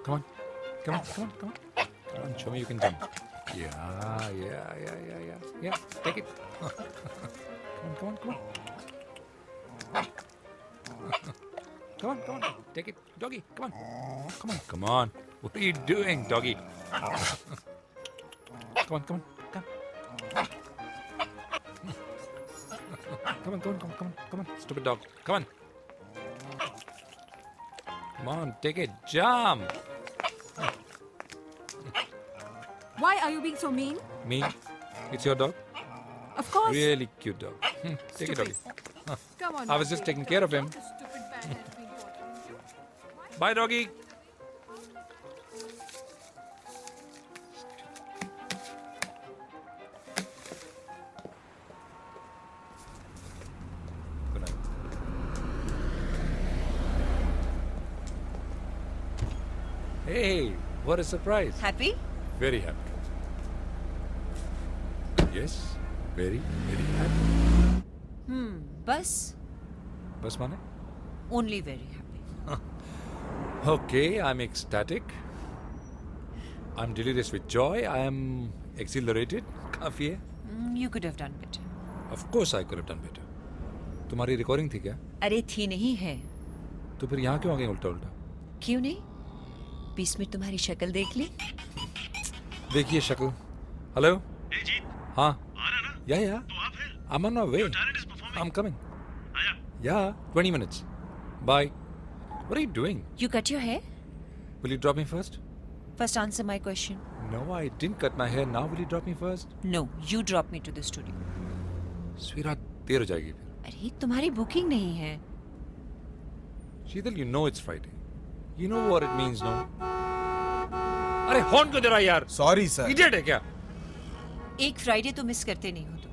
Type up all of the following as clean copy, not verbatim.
Come on. Come on. Come on. Come on. Come on. Show me you can jump. Yeah. Yeah. Take it. Come on. Come on. Take it. Doggy. Come on. What are you doing, doggy? Come on. Come on. Stupid dog. Come on, take it. Jump. Why are you being so mean? Me? It's your dog? Of course. Really cute dog. Take it, doggy. Come on. I was just taking care of him. The stupid man has been bothering you. Bye, doggy. Good night. Hey, what a surprise. Happy? Very happy. Yes, very happy. Bus? Bas mane? Only very happy. Okay, I'm ecstatic. I'm delirious with joy. I am exhilarated. काफी है. You could have done better. Of course I could have done better. तुम्हारी recording थी क्या? अरे थी नहीं है. तो फिर यहाँ क्यों आ गई उल्टा? क्यों नहीं? 20 मिनट तुम्हारी शक्ल देख ली. देखिए शक्ल. हेलो. Hey जीत, हाँ. आ रहा ना? या. तो आप फिर? I'm on my way. Your talent is performing. I'm coming. आया. Yeah, 20 minutes. Bye. What are you doing? You cut your hair? Will you drop me first? First answer my question. No, I didn't cut my hair. Now will you drop me first? No, you drop me to the studio. Sweetheart, देर हो जाएगी फिर. अरे तुम्हारी booking नहीं है. शीतल, you know it's Friday. You know what it means, no? अरे horn क्यों दे रहा है यार? Sorry sir. इडियट है क्या? एक फ्राइडे तो मिस करते नहीं हो तुम.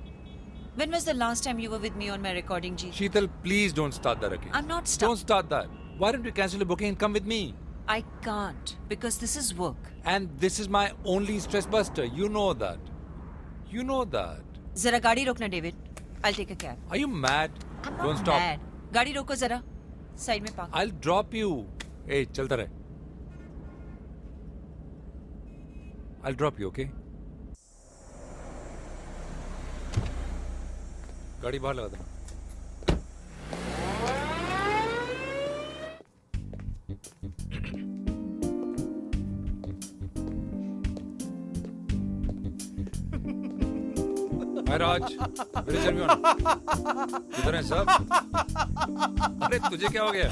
When was the last time you were with me on my recording, Jeet? Sheetal, please don't start that again. I'm not Don't start that. Why don't you cancel the booking and come with me? I can't because this is work. And this is my only stress buster. You know that. You know that. जरा गाड़ी रोकना David. I'll take a cab. Are you mad? I'm Don't not stop. mad. गाड़ी रोको जरा. Side में park. I'll drop you. Hey, चलता रहे. I'll drop you, okay? गाड़ी बाहर लगा देना. Hi Raj, where is everyone? किधर हैं सब? अरे तुझे क्या हो गया?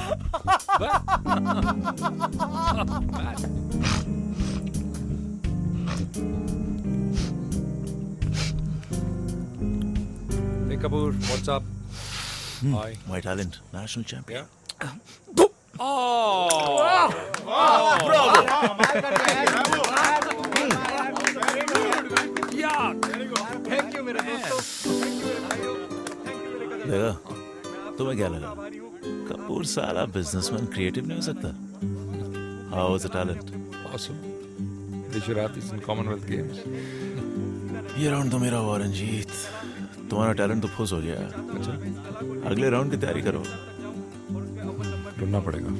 Hey Kapoor, what's up? Hi. My talent, national champion. Yeah. Oh! Yeah. लगा? तुम्हें क्या लगा? कपूर साला बिजनेसमैन क्रिएटिव नहीं हो सकता? How was the talent? Awesome. They should have this in Commonwealth Games. ये राउंड तो मेरा हुआ रंजीत. तुम्हारा टैलेंट तो फुस हो गया. अच्छा. अगले राउंड की तैयारी करो. ढूंढना पड़ेगा.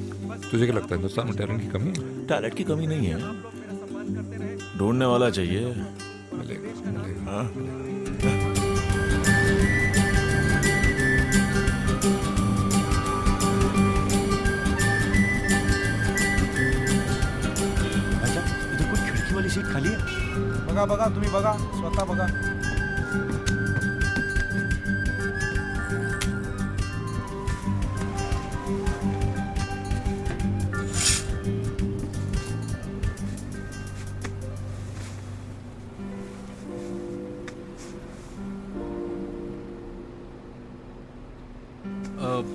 तुझे क्या लगता है हिंदुस्तान में टैलेंट की कमी है? टैलेंट की कमी नहीं है. ढूंढने वाला चाहिए. मिलेगा. हाँ? इधर कोई खिड़की वाली सीट खाली है. बघा तुम्ही बघा, स्वतः बघा.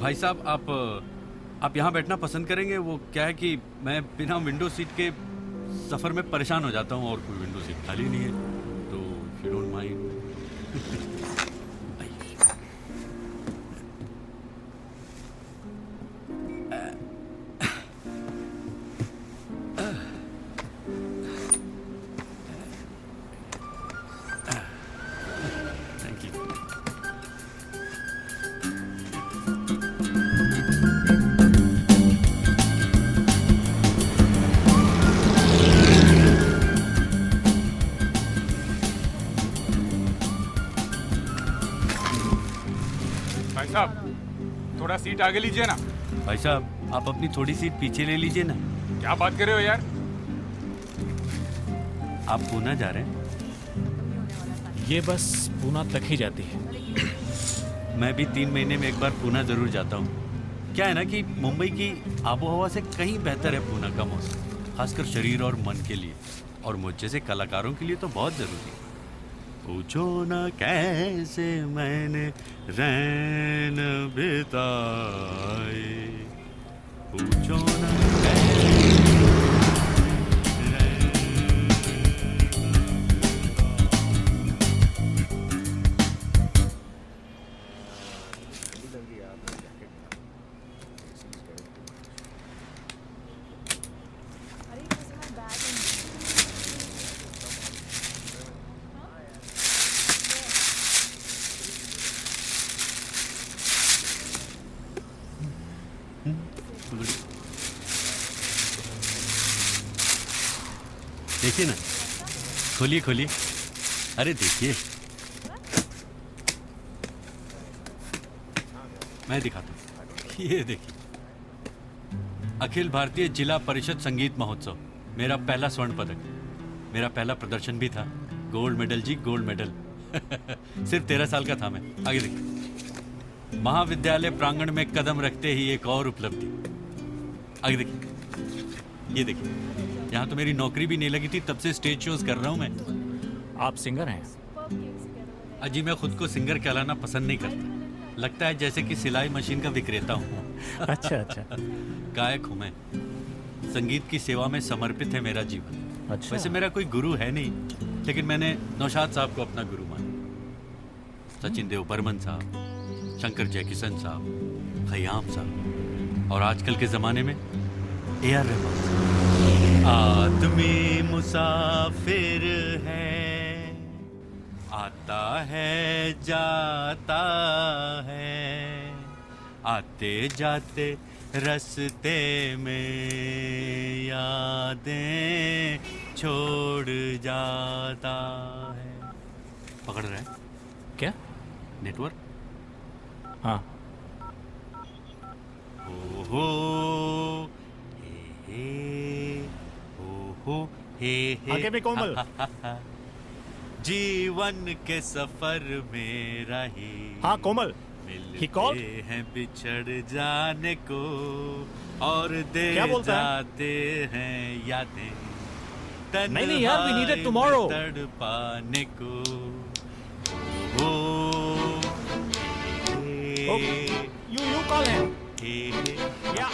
भाई साहब, आप यहाँ बैठना पसंद करेंगे? वो क्या है कि मैं बिना विंडो सीट के सफ़र में परेशान हो जाता हूँ और कोई विंडो सीट खाली नहीं है, तो if you don't mind. Thank you. भाई साहब थोड़ा सीट आगे लीजिए ना। भाई साहब आप अपनी थोड़ी सीट पीछे ले लीजिए ना। क्या बात कर रहे हो यार? आप पूना जा रहे हैं? ये बस पूना तक ही जाती है। मैं भी 3 महीने में एक बार पूना जरूर जाता हूँ। क्या है ना कि मुंबई की आबो हवा से कहीं बेहतर है पूना का मौसम, खासकर शरीर और मन के लिए, और मुझ जैसे कलाकारों के लिए तो बहुत ज़रूरी है। पूछो ना कैसे मैंने रैन बिताए, पूछो ना देखिए ना, खोलिए खोलिए, अरे देखिए, मैं दिखाता हूँ, ये देखिए, अखिल भारतीय जिला परिषद संगीत महोत्सव, मेरा पहला स्वर्ण पदक, मेरा पहला प्रदर्शन भी था, गोल्ड मेडल जी, गोल्ड मेडल। सिर्फ 13 साल का था मैं। आगे देखिए, महाविद्यालय प्रांगण में कदम रखते ही एक और उपलब्धि। आगे देखिए, ये देखिए, यहाँ तो मेरी नौकरी भी नहीं लगी थी, तब से स्टेज शोज कर रहा हूँ मैं। आप सिंगर हैं? अजी मैं खुद को सिंगर कहलाना पसंद नहीं करता, लगता है जैसे कि सिलाई मशीन का विक्रेता हूँ। अच्छा अच्छा। गायक हूँ मैं, संगीत की सेवा में समर्पित है मेरा जीवन। अच्छा। वैसे मेरा कोई गुरु है नहीं, लेकिन मैंने नौशाद साहब को अपना गुरु माना, सचिन देव बर्मन साहब, शंकर जयकिशन साहब, खयाम साहब, और आजकल के ज़माने में AR रहमान। आदमी मुसाफिर है, आता है जाता है, आते जाते रास्ते में यादें छोड़ जाता है। पकड़ रहा है क्या? नेटवर्क? हाँ। ओहो हे ओहो हे आगे में कोमल। जीवन के सफर में रही। हाँ कोमल। He called? मिलते हैं बिछड़ जाने को और दे क्या बोलता है? जाते हैं यादें। नहीं यार, we need it tomorrow. तड़पाने को। ओ You call him. Yeah.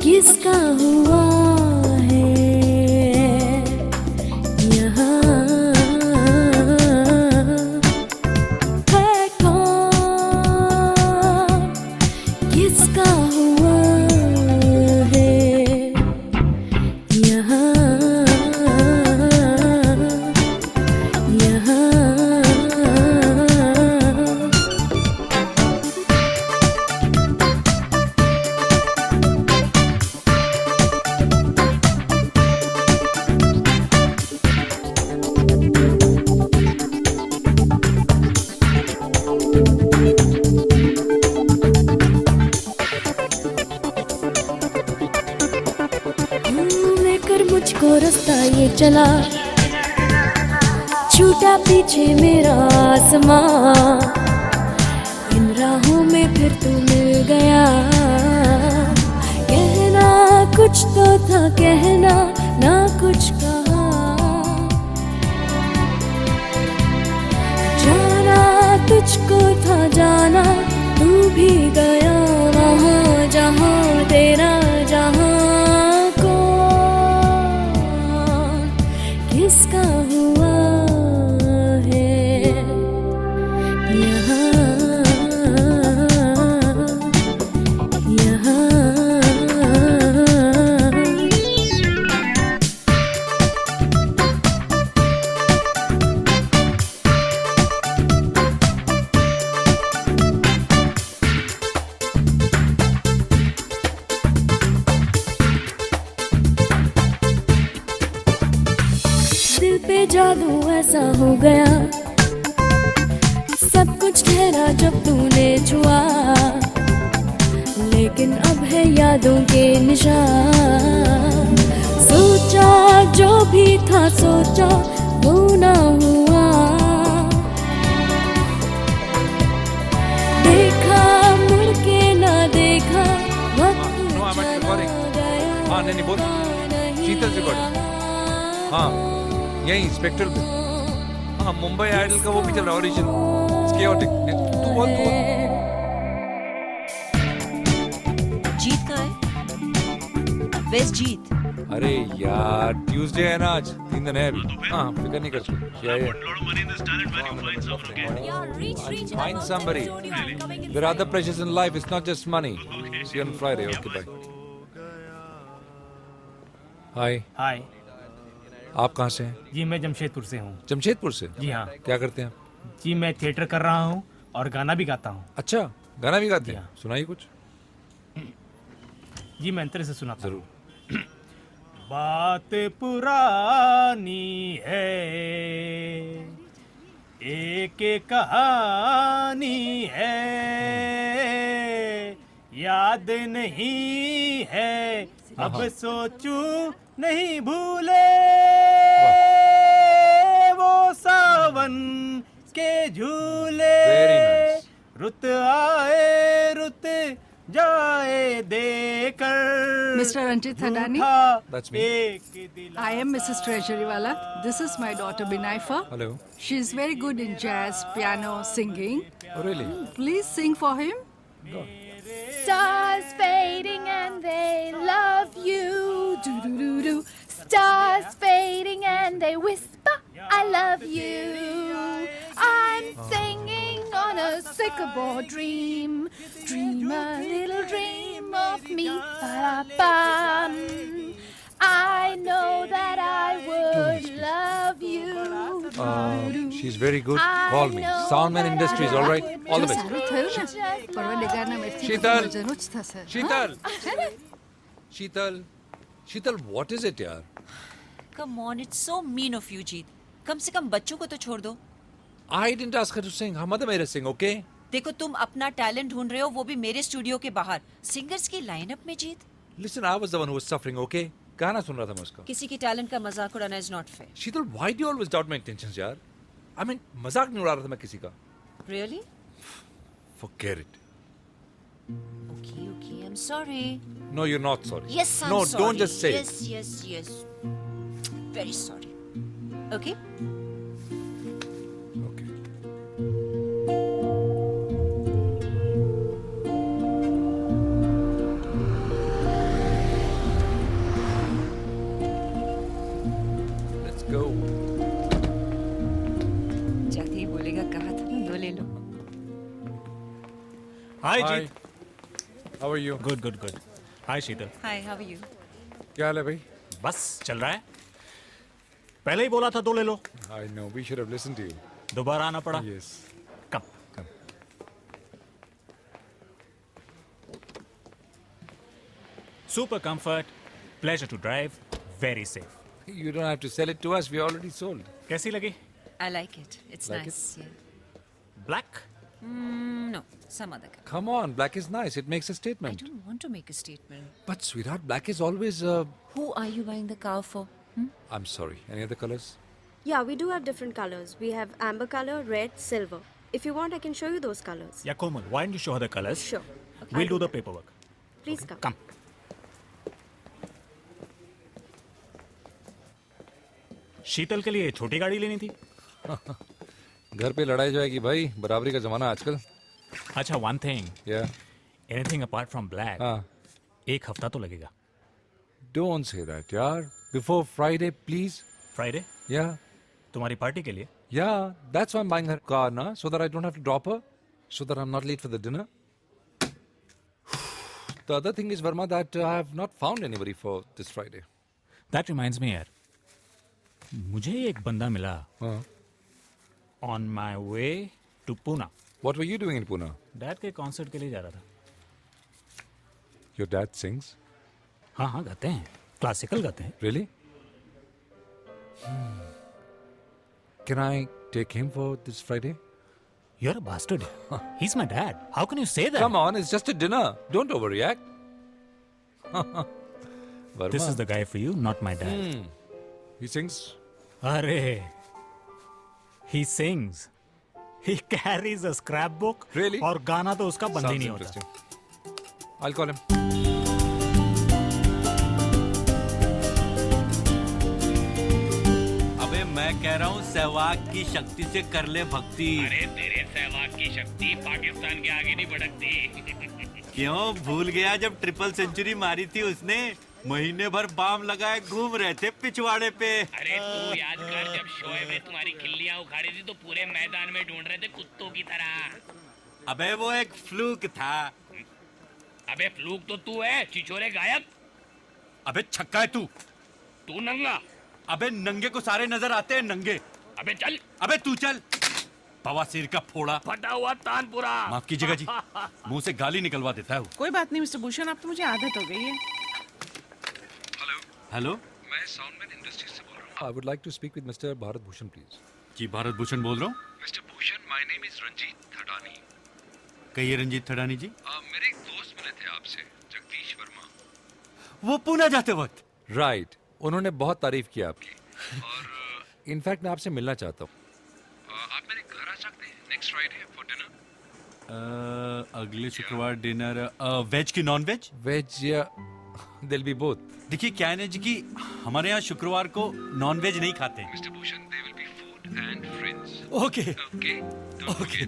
किसका हुआ है यहाँ है कौन, किसका हुआ है यहाँ यहाँ लेकर मुझको रास्ता ये चला, छूटा पीछे मेरा आसमां, इन राहों में फिर तू मिल गया। कहना कुछ तो था, कहना ना कुछ कहा, जाना तुझको था जाना, तू भी गया वहाँ जहाँ तेरा जहाँ कौन, किसका हुआ है यहाँ जादू ऐसा हो गया, सब कुछ ठहरा जब तूने छुआ, लेकिन अब है यादों के निशान। सोचा जो भी था सोचा वो ना हुआ, देखा मुड़ के ना देखा, वक्त No, I'm चला recording. गया। हाँ नहीं बोल, शीतल रिकॉर्डिंग। हाँ यही स्पेक्ट्रल पे। हाँ मुंबई आइडल का वो भी चल रहा है ऑडिशन, chaotic। तू बोल तू बोल। जीत का है? Where's जीत? अरे यार ट्यूसडे है ना आज, 3 दिन है अभी। हाँ फिक्र नहीं कर तू। Find somebody. There are other pressures in life. It's not just money. See you on Friday. Okay, bye. Hi. हाय आप कहाँ से हैं? जी, मैं जमशेदपुर से हूँ। जमशेदपुर से? जी हाँ क्या करते हैं? जी, मैं थिएटर कर रहा हूँ और गाना भी गाता हूँ। अच्छा गाना भी गाते जी हैं? हाँ। सुनाइए कुछ। जी, मैं अंतर से सुनाता हूँ। जरूर। बात पुरानी है, एक कहानी है, याद नहीं है, अब सोचूं नहीं भूले वो सावन के झूले। Very nice. रुत आए रुत जाए देकर, Mr. Ranjit Thadani? That's me. एक दिल I am Mrs. Treasurywala. This is my daughter Binaifa. Hello. She is very good in jazz, piano, singing. Oh really? Please sing for him. Stars fading and they love you. Do do do do. Stars fading and they whisper, I love you. I'm singing on a sycamore dream. Dream a little dream of me. Ba-da-bum. I know that I would love you. She's very good. Call me. Soundman Industries. All right. All the best. સારું થયું ને? પરવા લેગાના મેરથી શીતલ. મજાનું જ થશે. Sheetal. Sheetal. Sheetal, what is it, yaar? Come on, it's so mean of you, जीत। कम से कम बच्चों को तो छोड़ दो। I didn't ask her to sing. Her mother made her sing, okay? देखो तुम अपना टैलेंट ढूंढ रहे हो, वो भी मेरे स्टूडियो के बाहर, सिंगर्स की लाइनअप में। जीत, Listen, I was the one who was suffering, okay? गाना सुन रहा था मैं उसका। किसी की टैलेंट का मजाक उड़ाना is not fair. Sheetal, why do you always doubt my intentions, यार? I mean, मजाक नहीं उड़ा रहा था मैं किसी का। Really? Forget it. Okay okay, I am sorry. No, you're not sorry. Yes, I am No, sorry. don't just say yes it. Yes yes, very sorry. Okay, Okay. Let's go. जाते ही बोलेगा कहा था ना, दो ले लो। Hi Hi. Jeet. How are you? Good good good. Hi Sheetal. Hi, how are you? क्या हाल है भाई? बस चल रहा है, पहले ही बोला था दो ले लो, I know. We should have listened to you. दोबारा आना पड़ा। Yes. कब? Come. Super comfort, pleasure to drive, very safe. You don't have to sell it to us. We already sold. कैसी लगी? I like it, it's Like nice. Black? No, some other colour. Come on, black is nice. It makes a I statement. Don't want to make a statement. But sweetheart, black is always. Who are you buying the car for? I'm sorry. Any other colors? Yeah, we do have different colors. We have amber color, red, silver. If you want, I can show you those colors. या कोमल, why don't you show her the colors? Sure. We'll I'll do do the paperwork. Please come. Come. शीतल के लिए छोटी गाड़ी लेनी थी। घर पे लड़ाई जाएगी भाई, बराबरी का जमाना आजकल। अच्छा, one thing, Yeah. Anything apart from black, हाँ. एक हफ्ता तो लगेगा। Don't say that, यार. Before Friday, please. Friday Yeah. तुम्हारी पार्टी के लिए। Yeah. That's why I'm buying her car now, so that I don't have to drop her, so that I'm not late for the dinner. The other thing is, Verma, that I have not found anybody for this Friday. That reminds me यार, मुझे एक बंदा मिला Huh? On my way to Poona. What were you doing in Pune? Dad के concert के लिए जा रहा था। Your dad sings? हाँ हाँ, गाते हैं, क्लासिकल गाते हैं। Really? Can I take him for this Friday? You're a bastard. He's my dad. How can you say that? Come on, it's just a dinner. Don't overreact. Verma. This is the guy for you, not my dad. He sings. Arey. He sings. He carries a scrapbook. Really? और गाना तो उसका बंद ही Sounds नहीं होता. interesting. I'll call him. अबे मैं कह रहा हूँ सहवाग की शक्ति से कर ले भक्ति। अरे तेरे सहवाग की शक्ति पाकिस्तान के आगे नहीं भड़कती। क्यों भूल गया जब ट्रिपल सेंचुरी मारी थी उसने? महीने भर बाम लगाए घूम रहे थे पिछवाड़े पे। अरे तू याद कर जब शोएब ने तुम्हारी खिल्लियां उखाड़ी थी तो पूरे मैदान में ढूंढ रहे थे कुत्तों की तरह। अबे वो एक फ्लूक था। अबे फ्लूक तो तू है, छिछोरे गायब। अबे छक्का है तू। तू नंगा। अबे नंगे को सारे नजर आते हैं नंगे। अबे चल। अबे तू चल। बवासीर का फोड़ा। फटा हुआ तानपुरा। माफ कीजिएगा जी, मुंह से गाली निकलवा देता है वो। कोई बात नहीं मिस्टर भूषण, अब तो मुझे आदत हो गई है। हेलो, मैं साउंडमैन इंडस्ट्री से बोल रहा हूँ. I would like to speak with Mr. Bharat Bhushan, please. जी भारत भूषण बोल रहा हूँ। Mr. Bhushan, my name is Ranjit Thadani. कहिए रंजीत थड़ानी जी। मेरे एक दोस्त मिले थे आपसे, जगदीश वर्मा. वो पुणे जाते वक्त। राइट, उन्होंने बहुत तारीफ की आपकी. और इनफैक्ट मैं आपसे मिलना चाहता हूँ. आप मेरे घर आ सकते हैं नेक्स्ट फ्राइडे फॉर डिनर. अगले शुक्रवार डिनर वेज की नॉन वेज? वेज या दिल भी बोथ. देखिए क्या है ना जी कि हमारे यहाँ शुक्रवार को नॉन वेज नहीं खाते। Mr. Bhushan, there will be food and friends. Okay Okay? Don't okay.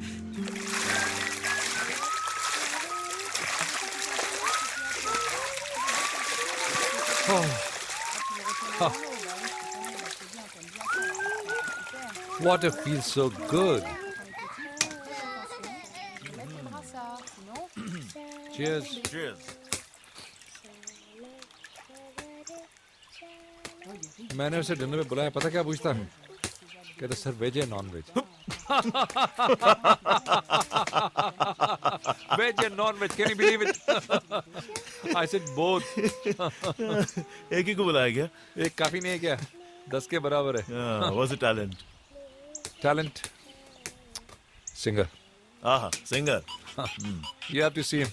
Water feels so good. Cheers. Cheers. मैंने उसे डिनर में बुलाया, पता क्या पूछता है? कहता सर वेज है नॉन वेज? वेज है non veg, can you believe it? I said both. एक ही को बुलाया गया. एक काफी नहीं है क्या? 10 के बराबर है. Was a talent. Talent. Singer. आहा, singer. You have to see him.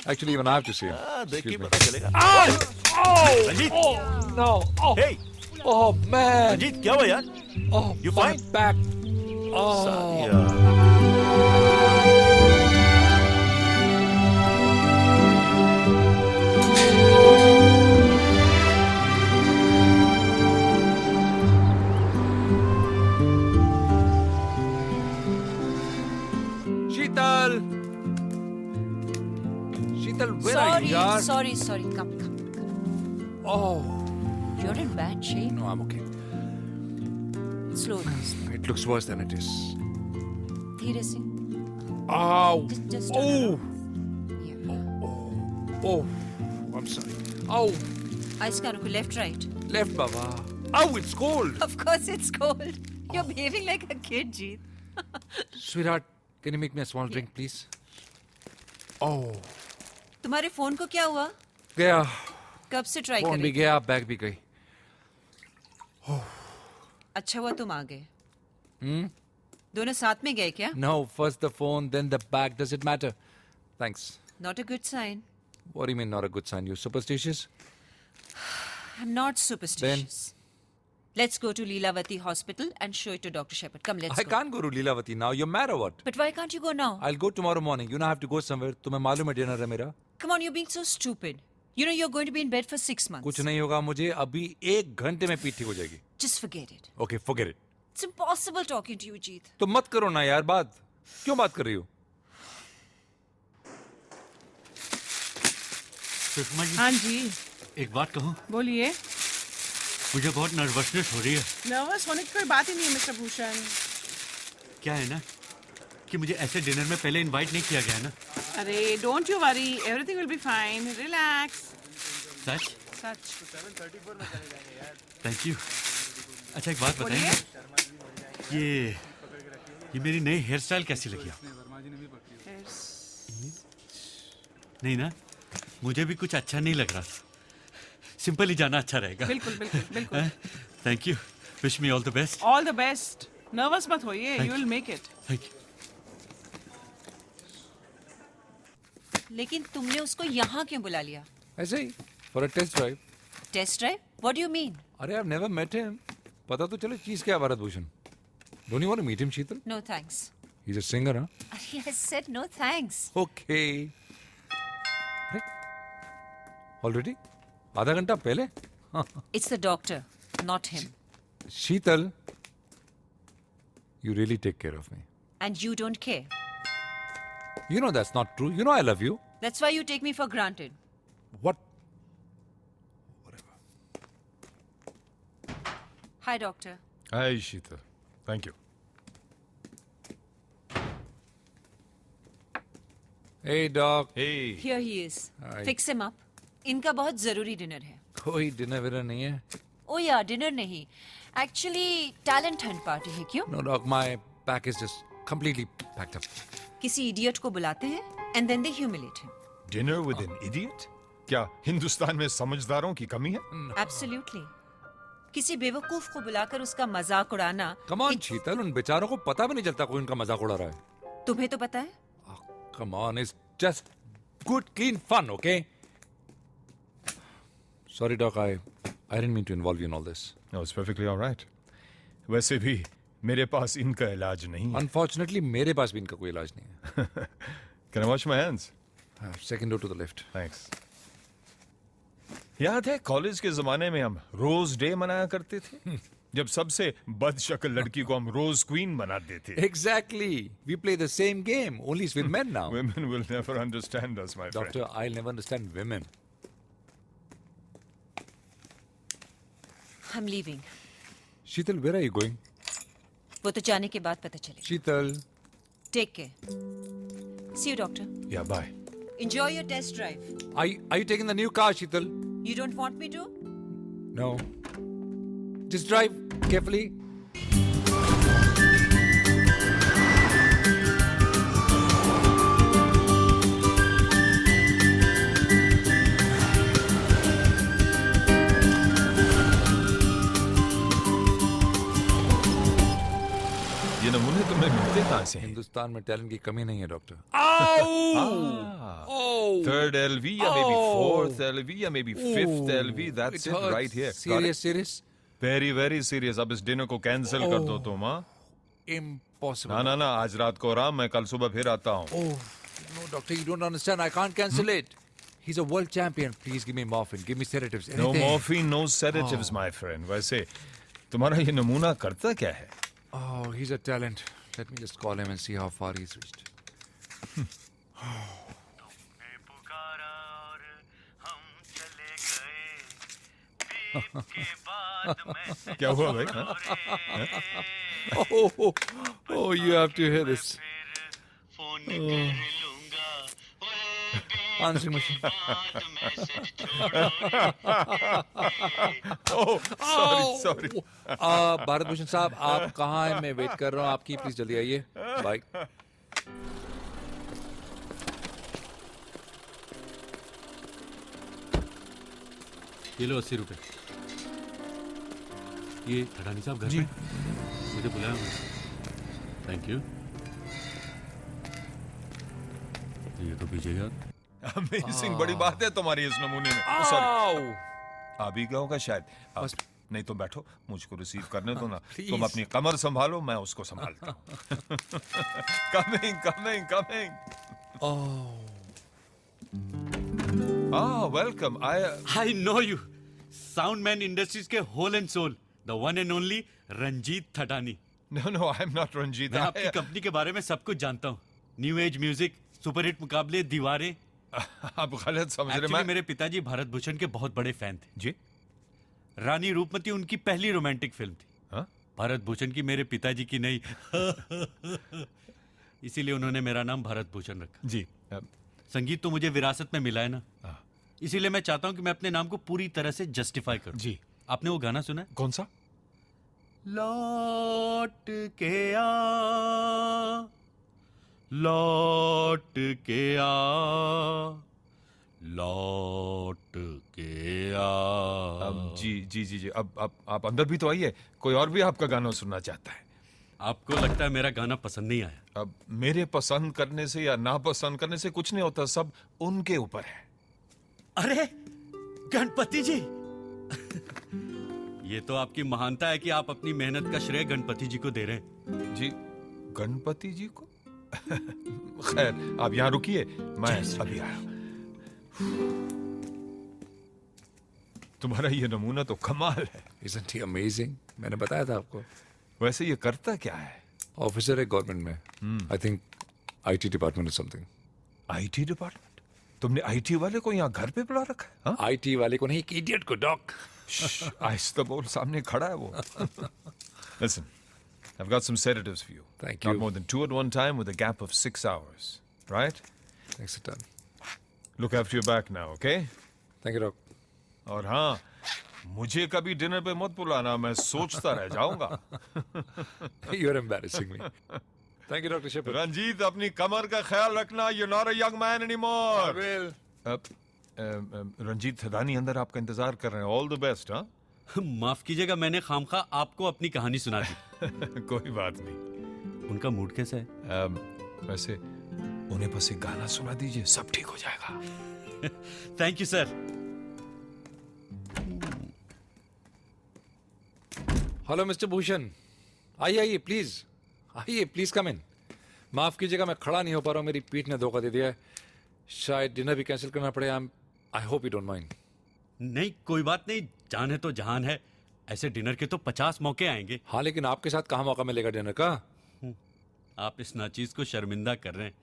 Actually, even I have to see him. देखिए Excuse me. पता चलेगा. Ranjit. No. Oh. Hey. Oh man. Ranjit क्या हुआ यार? Oh, You my fine? back. Oh. Saliya. Sheetal. Sheetal, where are you, yaar? Sorry. Come. Oh. You're in bad shape. No, I'm okay. Slow down. It looks worse than it is. धीरे से. Ow. Just Oh. Yeah. Oh. I'm sorry. Ow. Ice का रुको, left, right. Left, Baba. Ow, it's cold. Of course it's cold. You're behaving like a kid, Jeet. Sweetheart, can you make me a small drink, please? Oh. तुम्हारे phone को क्या हुआ? गया. कब से try कर फोन भी रही? गया, बैग भी गई. अच्छा हुआ तुम आ गए. दोनों साथ में गए क्या? No, first the phone, then the bag. Does it matter? Thanks. Not a good sign. What do you mean, not a good sign? You superstitious? I'm not superstitious. Let's go to Leelavati Hospital and show it to Dr. Shepard. Come, let's I go. can't go to Leelavati now. You're mad or what? But why can't you go now? I'll go tomorrow morning. You know I have to go somewhere. तुम्हें मालूम है dinner है मेरा? Come on, you're being so stupid. You know you're going to be in bed for 6 months. कुछ नहीं होगा मुझे. अभी 1 घंटे में पीठ ठीक हो जाएगी. Just forget it. Okay, forget it. It's impossible talking to you, Jeet. तो मत करो ना यार बात. क्यों बात कर रही हो? सुषमा जी, हाँ जी, एक बात कहूँ, बोलिए. मुझे बहुत नर्वसनेस हो रही है. नर्वस होने की कोई बात ही नहीं है मिस्टर भूषण. क्या है ना कि मुझे ऐसे डिनर में पहले इनवाइट नहीं किया गया है ना. अरे don't you worry, everything will be fine. Relax. Such? Such. Thank you. अच्छा एक बात बोलिए. बताइए, ये मेरी नई हेयर स्टाइल कैसी लगी आपको? नहीं ना, मुझे भी कुछ अच्छा नहीं लग रहा. सिंपल ही जाना अच्छा रहेगा. बिल्कुल बिल्कुल बिल्कुल. Thank you. Wish me all the best. All the best. Nervous मत होइए. Thank You will make it. Thank you. लेकिन तुमने उसको यहाँ क्यों बुला लिया? ऐसे ही for a test drive. Test drive? What do you mean? अरे I have never met him. पता तो चले चीज क्या है Bharat Bhushan. Don't you want to meet him Sheetal? No thanks. He is a singer. हां. I said no thanks. Okay. अरे already आधा घंटा पहले. It's the doctor, not him. Sheetal, you really take care of me. And you don't care. You know that's not true. You know I love you. That's why you take me for granted. What? Hi, doctor. Hi, Sheetal. Thank you. Hey, doc. Hey. Here he is. Hi. Fix him up. इनका बहुत जरूरी dinner है. कोई dinner winner नहीं है. Oh yeah, dinner नहीं. Actually, talent hunt party है क्यों? No, doc. My pack is just completely packed up. किसी idiot को बुलाते हैं and then they humiliate him. Dinner with an idiot? क्या हिंदुस्तान में समझदारों की कमी है? Absolutely. किसी बेवकूफ को बुलाकर उसका मजाक उड़ाना. Come on, शीतल. उन बेचारों को पता भी नहीं चलता कोई उनका मजाक उड़ा रहा है. तुम्हें तो पता है? Come on, it's just good, clean fun, okay? Sorry, doc. I didn't mean to involve you in all this. No, it's perfectly all right. वैसे भी मेरे पास इनका इलाज नहीं है. Unfortunately, मेरे पास भी इनका कोई इलाज नहीं है. Can I wash my hands? Second door to the left. Thanks. याद है कॉलेज के जमाने में हम रोज डे मनाया करते थे, जब सबसे बदशक्ल लड़की को हम रोज क्वीन बना देते. Exactly. We play the same game, only it's with men now. Women will never understand us, my friend. Doctor, I'll never understand women. I'm leaving. Sheetal, where are you going? वो तो जाने के बाद पता चलेगा. Sheetal. Take care. See you, doctor. Yeah, bye. Enjoy your test drive. Are you taking the new car, Sheetal? You don't want me to? No. Just drive carefully. ये नमूने तुम्हें मिलते कहाँ से हैं? हिंदुस्तान में टैलेंट की कमी नहीं है, डॉक्टर. Third LV या maybe fourth LV या maybe fifth LV. That's it right here. Serious? Very very serious. अब इस डिनर को कैंसिल कर दो तुम. हाँ? Impossible. ना आज रात को आराम. मैं कल सुबह फिर आता हूँ. No, doctor, you don't understand. I can't cancel it. He's a world champion. Please give me morphine. Give me sedatives. No Anything. morphine, no sedatives, my friend. वैसे तुम्हारा ये नमूना करता क्या है? Oh, he's a talent. Let me just call him and see how far he's reached. क्या हुआ भाई? हाँ? Oh, you have to hear this. Answering machine. Oh, sorry. Bharat Bhushan साहब, आप कहाँ हैं? मैं वेट कर रहा हूँ आपकी. प्लीज जल्दी आइए. बाय. ये लो 80 रुपए. ये ठडानी साहब घर पे मुझे बुलाया. Thank you. ये तो पीछे यार. अमेजिंग. बड़ी बात है तुम्हारी इस नमूने में. सॉरी. आ भी गया होगा शायद. नहीं तो बैठो, मुझको रिसीव करने दो ना. तुम अपनी कमर संभालो, मैं उसको संभालता हूँ. Coming. Welcome. I know you. Soundman Industries के whole and soul, the one and only Ranjeet Thadani. No, I'm not Ranjit. मैं आपकी कंपनी के बारे में सब कुछ जानता हूँ. न्यू एज म्यूजिक, सुपरहिट मुकाबले, दीवारें. आप गलत समझ रहे हैं. मेरे पिताजी भारत भूषण के बहुत बड़े फैन थे. जी. रानी रूपमती उनकी पहली रोमांटिक फिल्म थी. हाँ? भारत भूषण की मेरे पिताजी की नहीं. इसीलिए उन्होंने मेरा नाम भारत भूषण रखा. जी. संगीत तो मुझे विरासत में मिला है ना. इसीलिए मैं चाहता हूँ कि मैं अपने नाम को पूरी तरह से जस्टिफाई करूँ. जी. आपने वो गाना सुना है? कौन सा? लौट के आ लौट के जी जी जी जी, अब आप अंदर भी तो आइए, कोई और भी आपका गाना सुनना चाहता है। आपको लगता है मेरा गाना पसंद नहीं आया? अब मेरे पसंद करने से या नापसंद करने से कुछ नहीं होता, सब उनके ऊपर है। अरे गणपति जी ये तो आपकी महानता है कि आप अपनी मेहनत का श्रेय गणपति जी को दे रहे हैं। जी गणपति जी को? खैर आप यहाँ रुकिए, मैं अभी आया। तुम्हारा ये नमूना तो कमाल है। Isn't he amazing? मैंने बताया था आपको। वैसे ये करता क्या है? ऑफिसर है गवर्नमेंट में। I think IT department something. IT department? तुमने IT वाले को यहाँ घर पे बुला रखा है? हाँ? IT वाले को नहीं, एक इडियट को डॉक। आहिस्ता बोल, सामने खड़ा है वो। Listen, I've got some sedatives for you. Thank Not you. more than 2 at one time with a gap of 6 hours. Right? Thanks a ton. Look after your back now, okay? Thank you, doc. और हाँ, मुझे कभी dinner पे मत बुलाना, मैं सोचता रह जाऊंगा। You're embarrassing me. Thank you, Dr. Shepard. Ranjit, अपनी कमर का ख्याल रखना। You're not a young man anymore. I will. Ranjit Thadani अंदर आपका इंतजार कर रहे हैं। All the best. हाँ माफ कीजिएगा, मैंने खामखा आपको अपनी कहानी सुना दी। कोई बात नहीं। उनका मूड कैसा है? वैसे उन्हें बस एक गाना सुना दीजिए, सब ठीक हो जाएगा। Thank you sir. Hello mister Bhushan, आइए आइए प्लीज, आइए प्लीज कम इन। माफ कीजिएगा, मैं खड़ा नहीं हो पा रहा हूँ, मेरी पीठ ने धोखा दे दिया है। शायद डिनर भी कैंसिल करना पड़े। I hope you don't mind. नहीं कोई बात नहीं, जान है तो जहान है। ऐसे डिनर के तो 50 मौके आएंगे। हाँ लेकिन आपके साथ कहाँ मौका मिलेगा डिनर का? आप इस नाचीज को शर्मिंदा कर रहे हैं।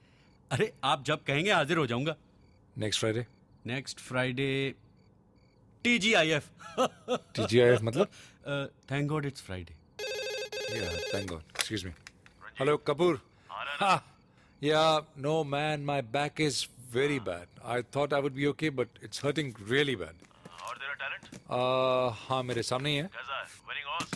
अरे आप जब कहेंगे हाजिर हो जाऊंगा। Next Friday? Next Friday TGIF। TGIF मतलब? Thank God it's Friday. Thank God. Excuse me. Hello Kapoor. Yeah, no man, my back is very bad. I thought I would be okay, but it's hurting really bad. और तेरा talent हाँ मेरे सामने ही है। कैसा है? Winning horse?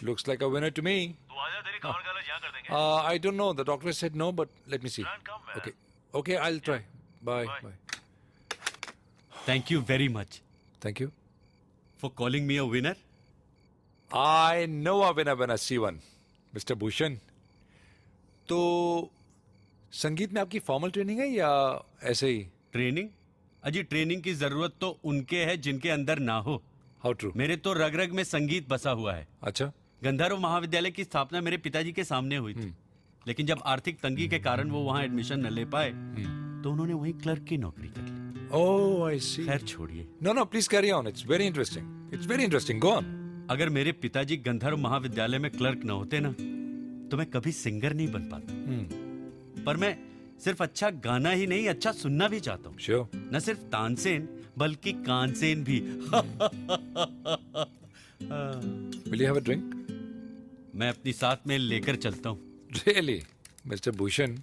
Looks like a winner to me. तू आजा, तेरी कमर का इलाज यहाँ कर देंगे। I don't know. The doctor said no, but let me see. Try and come, man. Okay. Okay, I'll try. Bye. Bye. Bye. Thank you very much Thank you. For calling me a winner. I know a winner when I see one. Mr. Bhushan. तो संगीत में आपकी formal training है या ऐसे ही? Training? अजी training की जरूरत तो उनके है जिनके अंदर ना हो। How true? मेरे तो रग रग में संगीत बसा हुआ है। अच्छा। गंधर्व महाविद्यालय की स्थापना मेरे पिताजी के सामने हुई थी, लेकिन जब आर्थिक तंगी के कारण वो वहाँ एडमिशन न ले पाए तो उन्होंने वहीं क्लर्क की नौकरी कर ली। Oh, I see. खैर छोड़िए। No, no, please carry on. It's very interesting. It's very interesting. Go on. अगर मेरे पिताजी गंधर्व महाविद्यालय में क्लर्क न होते ना तो मैं कभी सिंगर नहीं बन पाता। पर मैं सिर्फ अच्छा गाना ही नहीं, अच्छा सुनना भी चाहता हूँ। Sure. न सिर्फ तानसेन बल्कि कानसेन भी। Will you have a drink? मैं अपनी साथ में लेकर चलता हूँ। Really, Mr. Bhushan?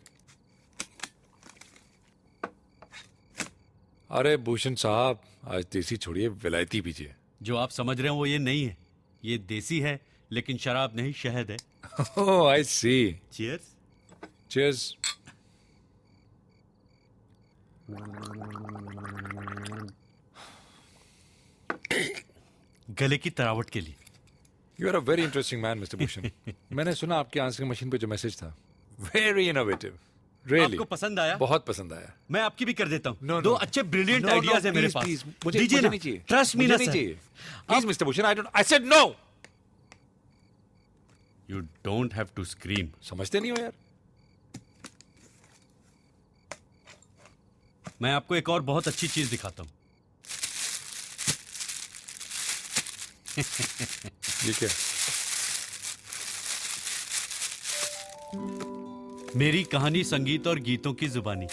अरे भूषण साहब, आज देसी छोड़िए, विलायती पीजिए। जो आप समझ रहे हो वो ये नहीं है, ये देसी है लेकिन शराब नहीं, शहद है। Oh, I see. Cheers. Cheers. गले की तरावट के लिए। You are a very interesting man, Mr. Bhushan. मैंने सुना आपके आंसरिंग मशीन पे जो मैसेज था, very innovative. Really. आपको पसंद आया? बहुत पसंद आया। मैं आपकी भी कर देता हूँ। No, दो no. अच्छे ब्रिलियंट No, no, आइडियाज है मेरे please, पास। please. मुझे दीजिए ना। नहीं चाहिए। ट्रस्ट मी मुझे ना नहीं सर। चाहिए। Please, Mr. Bhushan, I said no. You don't have to scream. समझते नहीं हो यार। मैं आपको एक और बहुत अच्छी चीज दिखाता हूँ। ये क्या? मेरी कहानी संगीत और गीतों की जुबानी।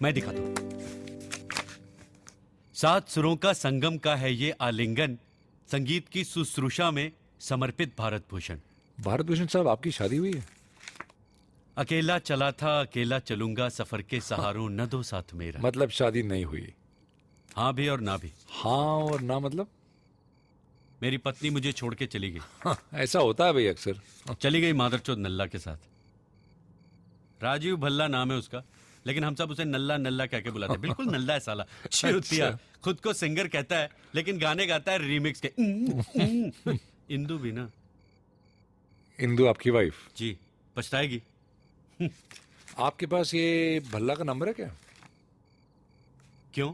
मैं दिखाता हूं। 7 सुरों का संगम का है ये आलिंगन, संगीत की शुश्रूषा में समर्पित भारत भूषण। भारत भूषण साहब, आपकी शादी हुई है? अकेला चला था अकेला चलूंगा, सफर के सहारों न दो साथ मेरा। मतलब शादी नहीं हुई? हाँ भी और ना भी। हाँ और ना मतलब? मेरी पत्नी मुझे छोड़ के चली गई। हाँ, ऐसा होता है भाई अक्सर। चली गई मादरचोद नल्ला के साथ। राजीव भल्ला नाम है उसका। लेकिन हम सब उसे नल्ला नल्ला कह के बुलाते हैं। बिल्कुल नल्ला है साला, चूतिया। खुद को सिंगर कहता है लेकिन गाने गाता है रीमिक्स के। इंदु भी ना। इंदु आपकी वाइफ? जी, पछताएगी। आपके पास ये भल्ला का नंबर है क्या? क्यों,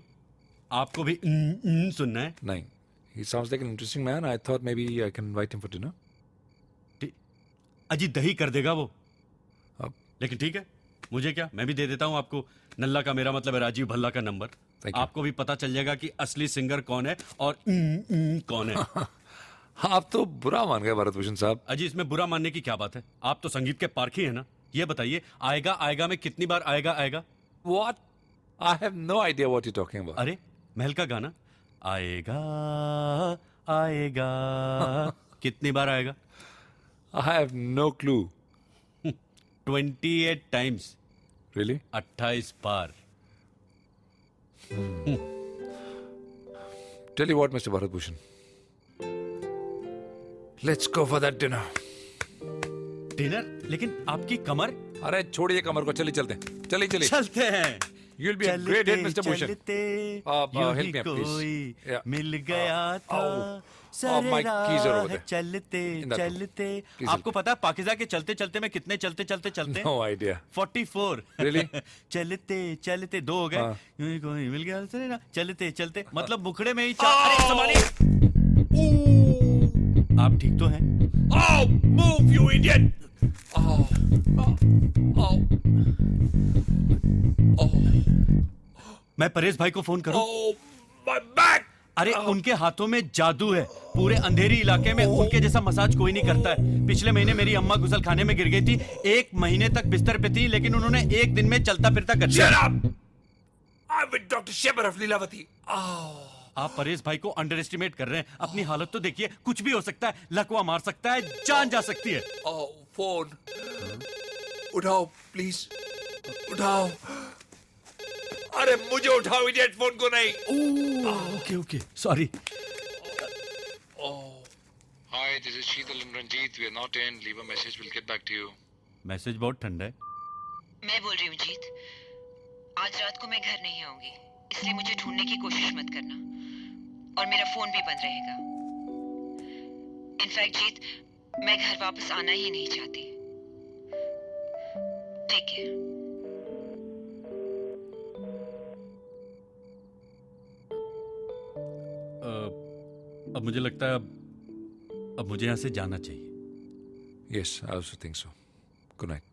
आपको भी सुनना है? नहीं। He sounds like an interesting man. I thought maybe I can invite him for dinner. अजी दही कर देगा वो। अब लेकिन ठीक है, मुझे क्या, मैं भी दे देता हूं आपको। नल्ला का मेरा मतलब है राजीव भल्ला का नंबर। Thank you. आपको भी पता चल जाएगा कि असली सिंगर कौन है और कौन है। आप तो बुरा मान गए भरत भूषण साहब। अजी इसमें बुरा मानने की क्या बात है? आप तो संगीत के पारखी है ना। ये बताइए, आएगा आएगा में कितनी बार आएगा आएगा? What? I have no idea what you're talking about. अरे महल का गाना, आएगा आएगा, कितनी बार आएगा? I have no clue. 28 times. Really? 28 bar. Tell you what, Mr. Bharat Bhushan. Let's go for that dinner. Dinner? लेकिन आपकी कमर? अरे छोड़िए कमर को, चलिए चलते हैं। चलिए चलिए। चलते हैं। You'll be a great hit, Mr. Bhushan. चलते help me, please. कोई Yeah. मिल गया था। my keys are over there. चलते In that room. चलते। Please आपको पता है पाकिज़ा के चलते चलते में कितने चलते चलते चलते? No idea. 44। Really? चलते चलते 2 हो गए। हाँ। यूं ही कोई मिल गया सरेरा, चलते चलते, मतलब मुखड़े में ही 4। अरे संभालिए। आप ठीक तो हैं? Oh, move, you idiot! मैं परेश भाई को फोन करूं? Oh, my back! अरे उनके हाथों में जादू है। पूरे अंधेरी इलाके में उनके जैसा मसाज कोई नहीं करता है। पिछले महीने मेरी अम्मा गुसल खाने में गिर गई थी। 1 महीने तक बिस्तर पे थी, लेकिन उन्होंने 1 दिन में चलता फिरता कर दिया। Shut up! I'm with Dr. Shepherd of Lilavati. आप परेश भाई को अंडर एस्टिमेट कर रहे हैं। अपनी हालत तो देखिए, कुछ भी हो सकता है। लकवा मार सकता है, जान जा सकती है। Oh, phone. उठाओ, please. उठाओ। अरे मुझे उठाओ, इडियट, फोन को नहीं। Okay okay, sorry. Hi, this is Sheetal and Ranjit. We are not in. Leave a message. We'll get back to you. Message बहुत ठंडा है। मैं बोल रही हूँ जीत, आज रात को मैं घर नहीं आऊंगी, इसलिए मुझे ढूंढने की कोशिश मत करना, और मेरा फोन भी बंद रहेगा। इनफैक्ट जीत, मैं घर वापस आना ही नहीं चाहती। ठीक है। अब मुझे लगता है अब मुझे यहाँ से जाना चाहिए। Yes, I also think so. Good night.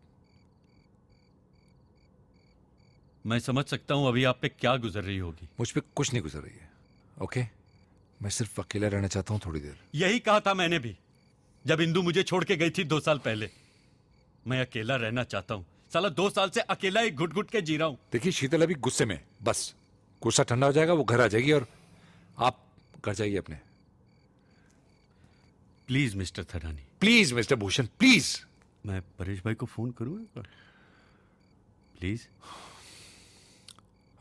मैं समझ सकता हूँ अभी आप पे क्या गुजर रही होगी। मुझ पे कुछ नहीं गुजर रही है। ओके? मैं सिर्फ अकेला रहना चाहता हूँ थोड़ी देर। यही कहा था मैंने भी, जब इंदु मुझे छोड़ के गई थी 2 साल पहले। मैं अकेला रहना चाहता हूँ। साला 2 साल से अकेला ही घुट घुट के जी रहा हूँ। देखिए शीतल अभी गुस्से में, बस गुस्सा ठंडा हो जाएगा, वो घर आ जाएगी और आप घर जाइए अपने। Please mister Tharani. Please mister Bhushan, please. मैं परेश भाई को फोन करूँ प्लीज?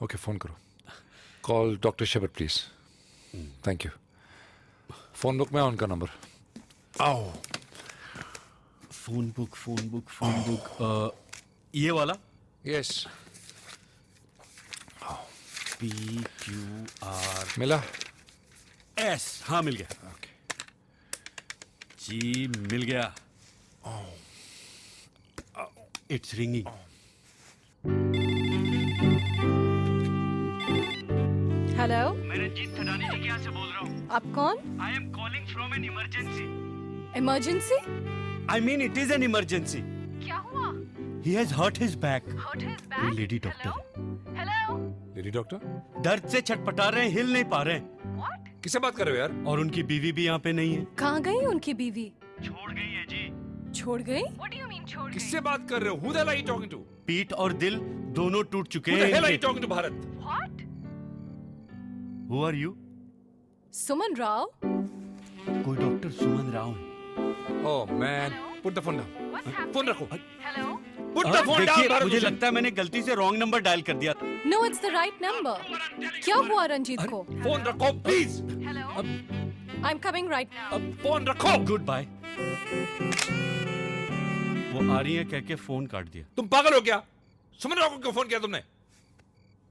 ओके, फोन करो। Call doctor Shepherd please. Thank you. Phone book में उनका नंबर। आओ। फोन बुक ये वाला? यस। PQR मिला? S, हाँ मिल गया। ओके जी मिल गया। It's ringing. हेलो, मैं रंजीत थडानी जी के यहाँ से बोल रहा हूँ। आप कौन? I am calling from an emergency. Emergency? I mean it is an emergency. क्या हुआ? He has hurt his back. Hurt his back? Lady doctor hello? Lady doctor? दर्द से छटपटा रहे हैं, हिल नहीं पा रहे हैं। What? किससे बात कर रहे हो यार? और उनकी बीवी भी यहाँ पे नहीं है। कहाँ गई उनकी बीवी? छोड़ गई है जी। छोड़ गई? What do you mean छोड़ गई? किससे बात कर रहे हो? Who the hell are you talking to? पीठ और दिल दोनों टूट चुके Who the हैं hell are you इनके। talking to, Bharat? What? Who are you? सुमन राव? कोई डॉक्टर सुमन राव है। Oh man, put the phone down. What's happening? Phone रखो। Hello? Put the phone down, देखिए भारत मुझे भूषण। लगता है मैंने गलती से रॉन्ग नंबर डायल कर दिया। No, it's the right number. क्या हुआ रंजीत को? फोन रखो please. Hello? I'm coming right now. Phone रखो। Good bye. वो आ रही है कह के फोन काट दिया। तुम पागल हो क्या? सुमन राव को क्यों फोन किया तुमने?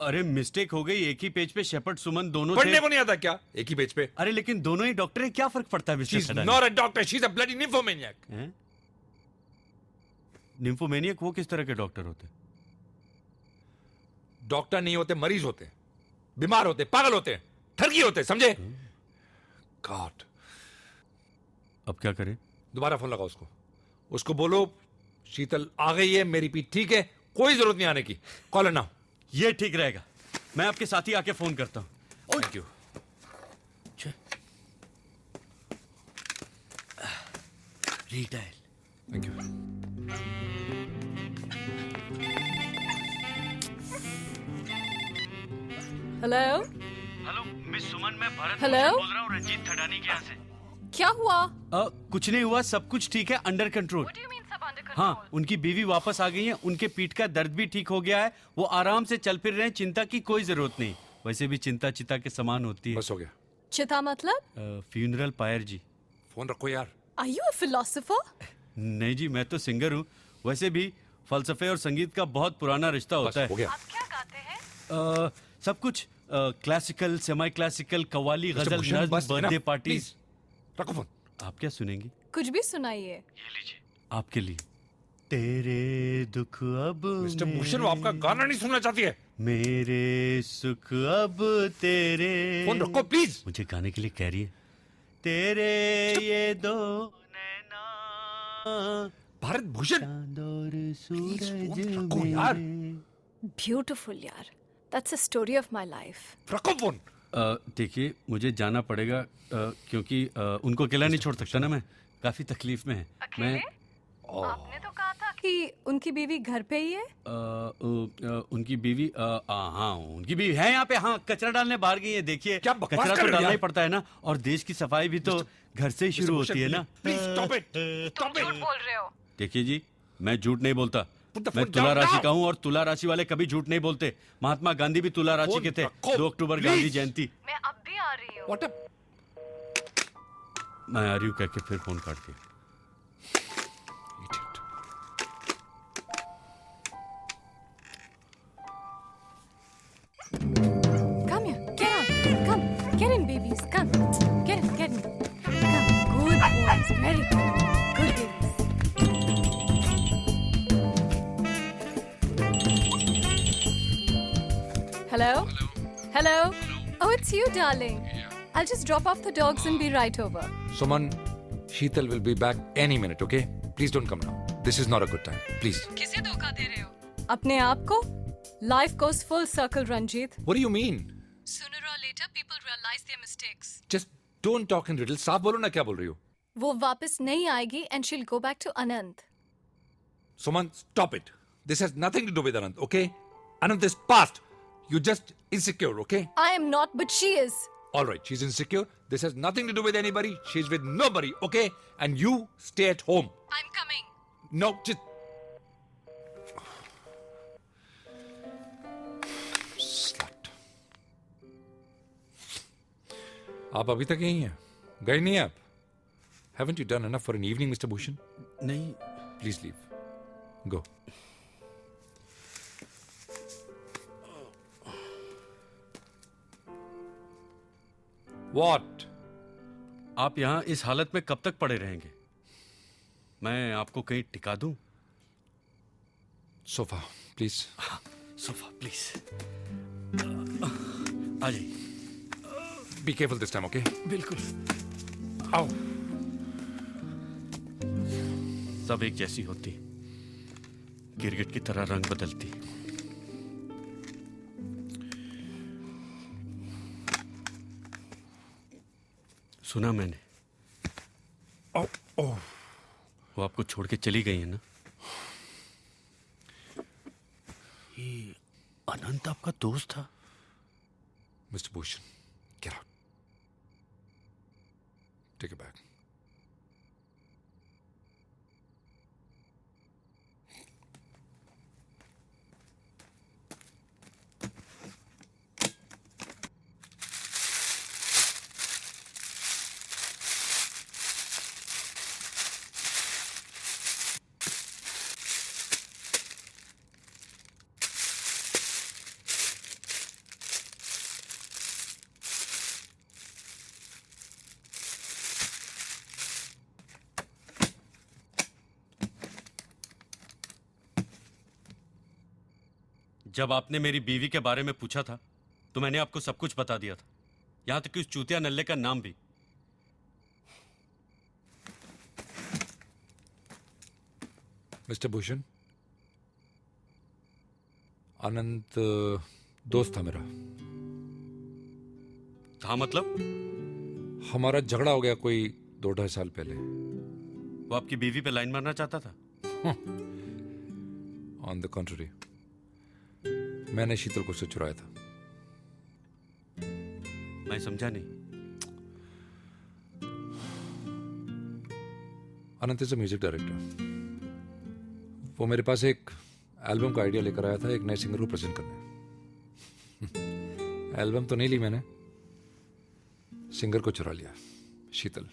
अरे मिस्टेक हो गई, एक ही पेज पे शेपर्ड सुमन दोनों थे। पढ़ने को नहीं आता क्या? एक ही पेज पे। अरे लेकिन दोनों ही डॉक्टर हैं, क्या फर्क पड़ता है she mister is Sadani? Not a doctor, she is a bloody nymphomaniac. हैं? निम्फोमेनियक वो किस तरह के डॉक्टर होते हैं? डॉक्टर नहीं होते, मरीज होते, बीमार होते, पागल होते, ठगी होते, समझे? गॉड। अब क्या करें? दोबारा फोन लगाओ उसको, उसको बोलो शीतल आ गई है, मेरी पीठ ठीक है, कोई जरूरत नहीं आने की, कॉल नाउ। ये ठीक रहेगा, मैं आपके साथ ही आके फोन करता हूं। Thank you. रिटाइल। Thank you. Hello hello miss Suman, मैं भरत हेलो बोल रहा हूँ रंजीत थडानी के यहाँ से। क्या हुआ? कुछ नहीं हुआ, सब कुछ ठीक है, अंडर कंट्रोल। हाँ, उनकी बीवी वापस आ गई है, उनके पीठ का दर्द भी ठीक हो गया है, वो आराम से चल फिर रहे हैं, चिंता की कोई जरूरत नहीं। वैसे भी चिंता चिता के समान होती है। बस हो गया। चिता मतलब? फ्यूनरल पायर जी। फोन रखो यार। Are you a philosopher? नहीं जी, मैं तो सिंगर हूँ। वैसे भी फलसफे और संगीत का बहुत पुराना रिश्ता होता है। हो गया। आप क्या गाते हैं? सब कुछ, क्लासिकल, सेमी क्लासिकल, कव्वाली, गजल, नज्म, बर्थडे पार्टी। रखो फोन। आप क्या सुनेंगी? कुछ भी सुनाइए। ये लीजिए, आपके लिए। तेरे दुख अब मिस्टर भूषण, वो आपका गाना नहीं सुनना चाहती है। मेरे सुख अब तेरे। फोन रखो प्लीज। मुझे गाने के लिए कह रही है। तेरे ये दो नैना, भारत भूषण, चांद और सूरज रखो यार। ब्यूटीफुल यार, that's a story of my life. रखो फोन। देखिए, मुझे जाना पड़ेगा, क्योंकि उनको अकेला नहीं छोड़ सकता ना मैं, काफी तकलीफ में है। मैं आपने तो कहा था कि उनकी बीवी घर पे ही है। उनकी बीवी, हाँ उनकी बीवी है यहाँ पे। हाँ, कचरा डालने बाहर गई है। देखिए, क्या बकवास कचरा कर तो रहे हो डालना यार? ही पड़ता है ना, और देश की सफाई भी तो घर से ही शुरू होती है ना। Please stop it, stop it. बोल रहे हो? देखिए जी, मैं झूठ नहीं बोलता। Put the मैं phone तुला down राशि now. का हूँ, और तुला राशि वाले कभी झूठ नहीं बोलते। महात्मा गांधी भी तुला राशि Phone के थे। रखो, 2 अक्टूबर please. गांधी जयंती। मैं अब भी आ रही हूँ। व्हाट अ मैं आ रही हूँ कह के फिर फोन काट के। idiot. Come here, get on, come, get in, babies, come, get in, come, good boys, very good babies. Hello? Hello? Oh, it's you, darling. I'll just drop off the dogs and be right over. Suman, Sheetal will be back any minute, okay? Please don't come now. This is not a good time. Please. किसे धोखा दे रहे हो? अपने आप को? Life goes full circle, Ranjit. What do you mean? Sooner or later, people realize their mistakes. Just don't talk in riddles. साफ बोलो ना क्या बोल रही हो? वो वापस नहीं आएगी and she'll go back to Anand. Suman, stop it. This has nothing to do with Anand, okay? Anand is past. You're just insecure, okay? I am not, but she is. All right, she's insecure. This has nothing to do with anybody. She's with nobody, okay? And you stay at home. I'm coming. No, just. Slut. आप अभी तक यहीं हैं? गए नहीं आप? Haven't you done enough for an evening, Mr. Bhushan? नहीं, Please leave. Go. What? आप यहाँ इस हालत में कब तक पड़े रहेंगे? मैं आपको कहीं टिका दूं? Sofa, please. Sofa please. आ जाइए। Be careful this time, okay? बिल्कुल। Ow. सब एक जैसी होती, गिरगिट की तरह रंग बदलती। सुना मैंने, Oh, oh. वो आपको छोड़ के चली गई है ना? ये अनंत आपका दोस्त था? Mr. Bhushan, get out. Take it back. जब आपने मेरी बीवी के बारे में पूछा था तो मैंने आपको सब कुछ बता दिया था, यहां तक कि उस चूतिया नल्ले का नाम भी। मिस्टर भूषण, अनंत दोस्त था मेरा। हाँ मतलब? हमारा झगड़ा हो गया कोई 2-2.5 साल पहले। वो आपकी बीवी पे लाइन मारना चाहता था? ऑन द कॉन्ट्ररी, मैंने शीतल को उससे चुराया था। मैं समझा नहीं। अनंत इज अ म्यूजिक डायरेक्टर। वो मेरे पास एक एल्बम का आइडिया लेकर आया था, एक नए सिंगर को प्रेजेंट करने। एल्बम तो नहीं ली मैंने, सिंगर को चुरा लिया, शीतल।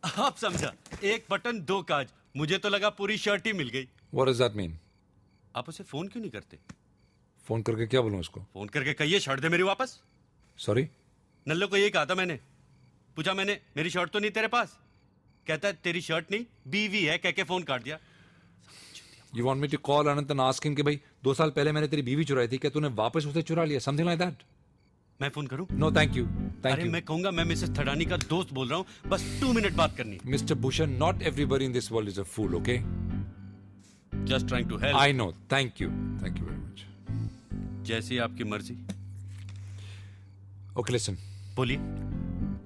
आप समझा, एक बटन दो काज। मुझे तो लगा पूरी शर्ट ही मिल गई। What does that mean? आप उसे फोन क्यों नहीं करते? फोन करके क्या बोलूं उसको? फोन करके कहिए शर्ट दे मेरी वापस। सॉरी? नल्लो को यही कहा था मैंने। पूछा मैंने, मेरी शर्ट तो नहीं तेरे पास? कहता है तेरी शर्ट नहीं बीवी है, कह के फोन काट दिया। You want me to call Anant and ask him कि भाई 2 साल पहले मैंने तेरी बीवी चुराई थी, क्या तूने वापस उसे चुरा लिया? Something like that? मैं फोन करूं? No, thank you. Thank अरे you. मैं कहूंगा मैं मिसेस थडानी का दोस्त बोल रहा हूं, बस 2 मिनट बात करनी है। Mr. Bhushan, not everybody in this world is a fool, okay? Just trying to help. I know. Thank you. Thank you very much. जैसी आपकी मर्जी। Okay, listen. बोलिए।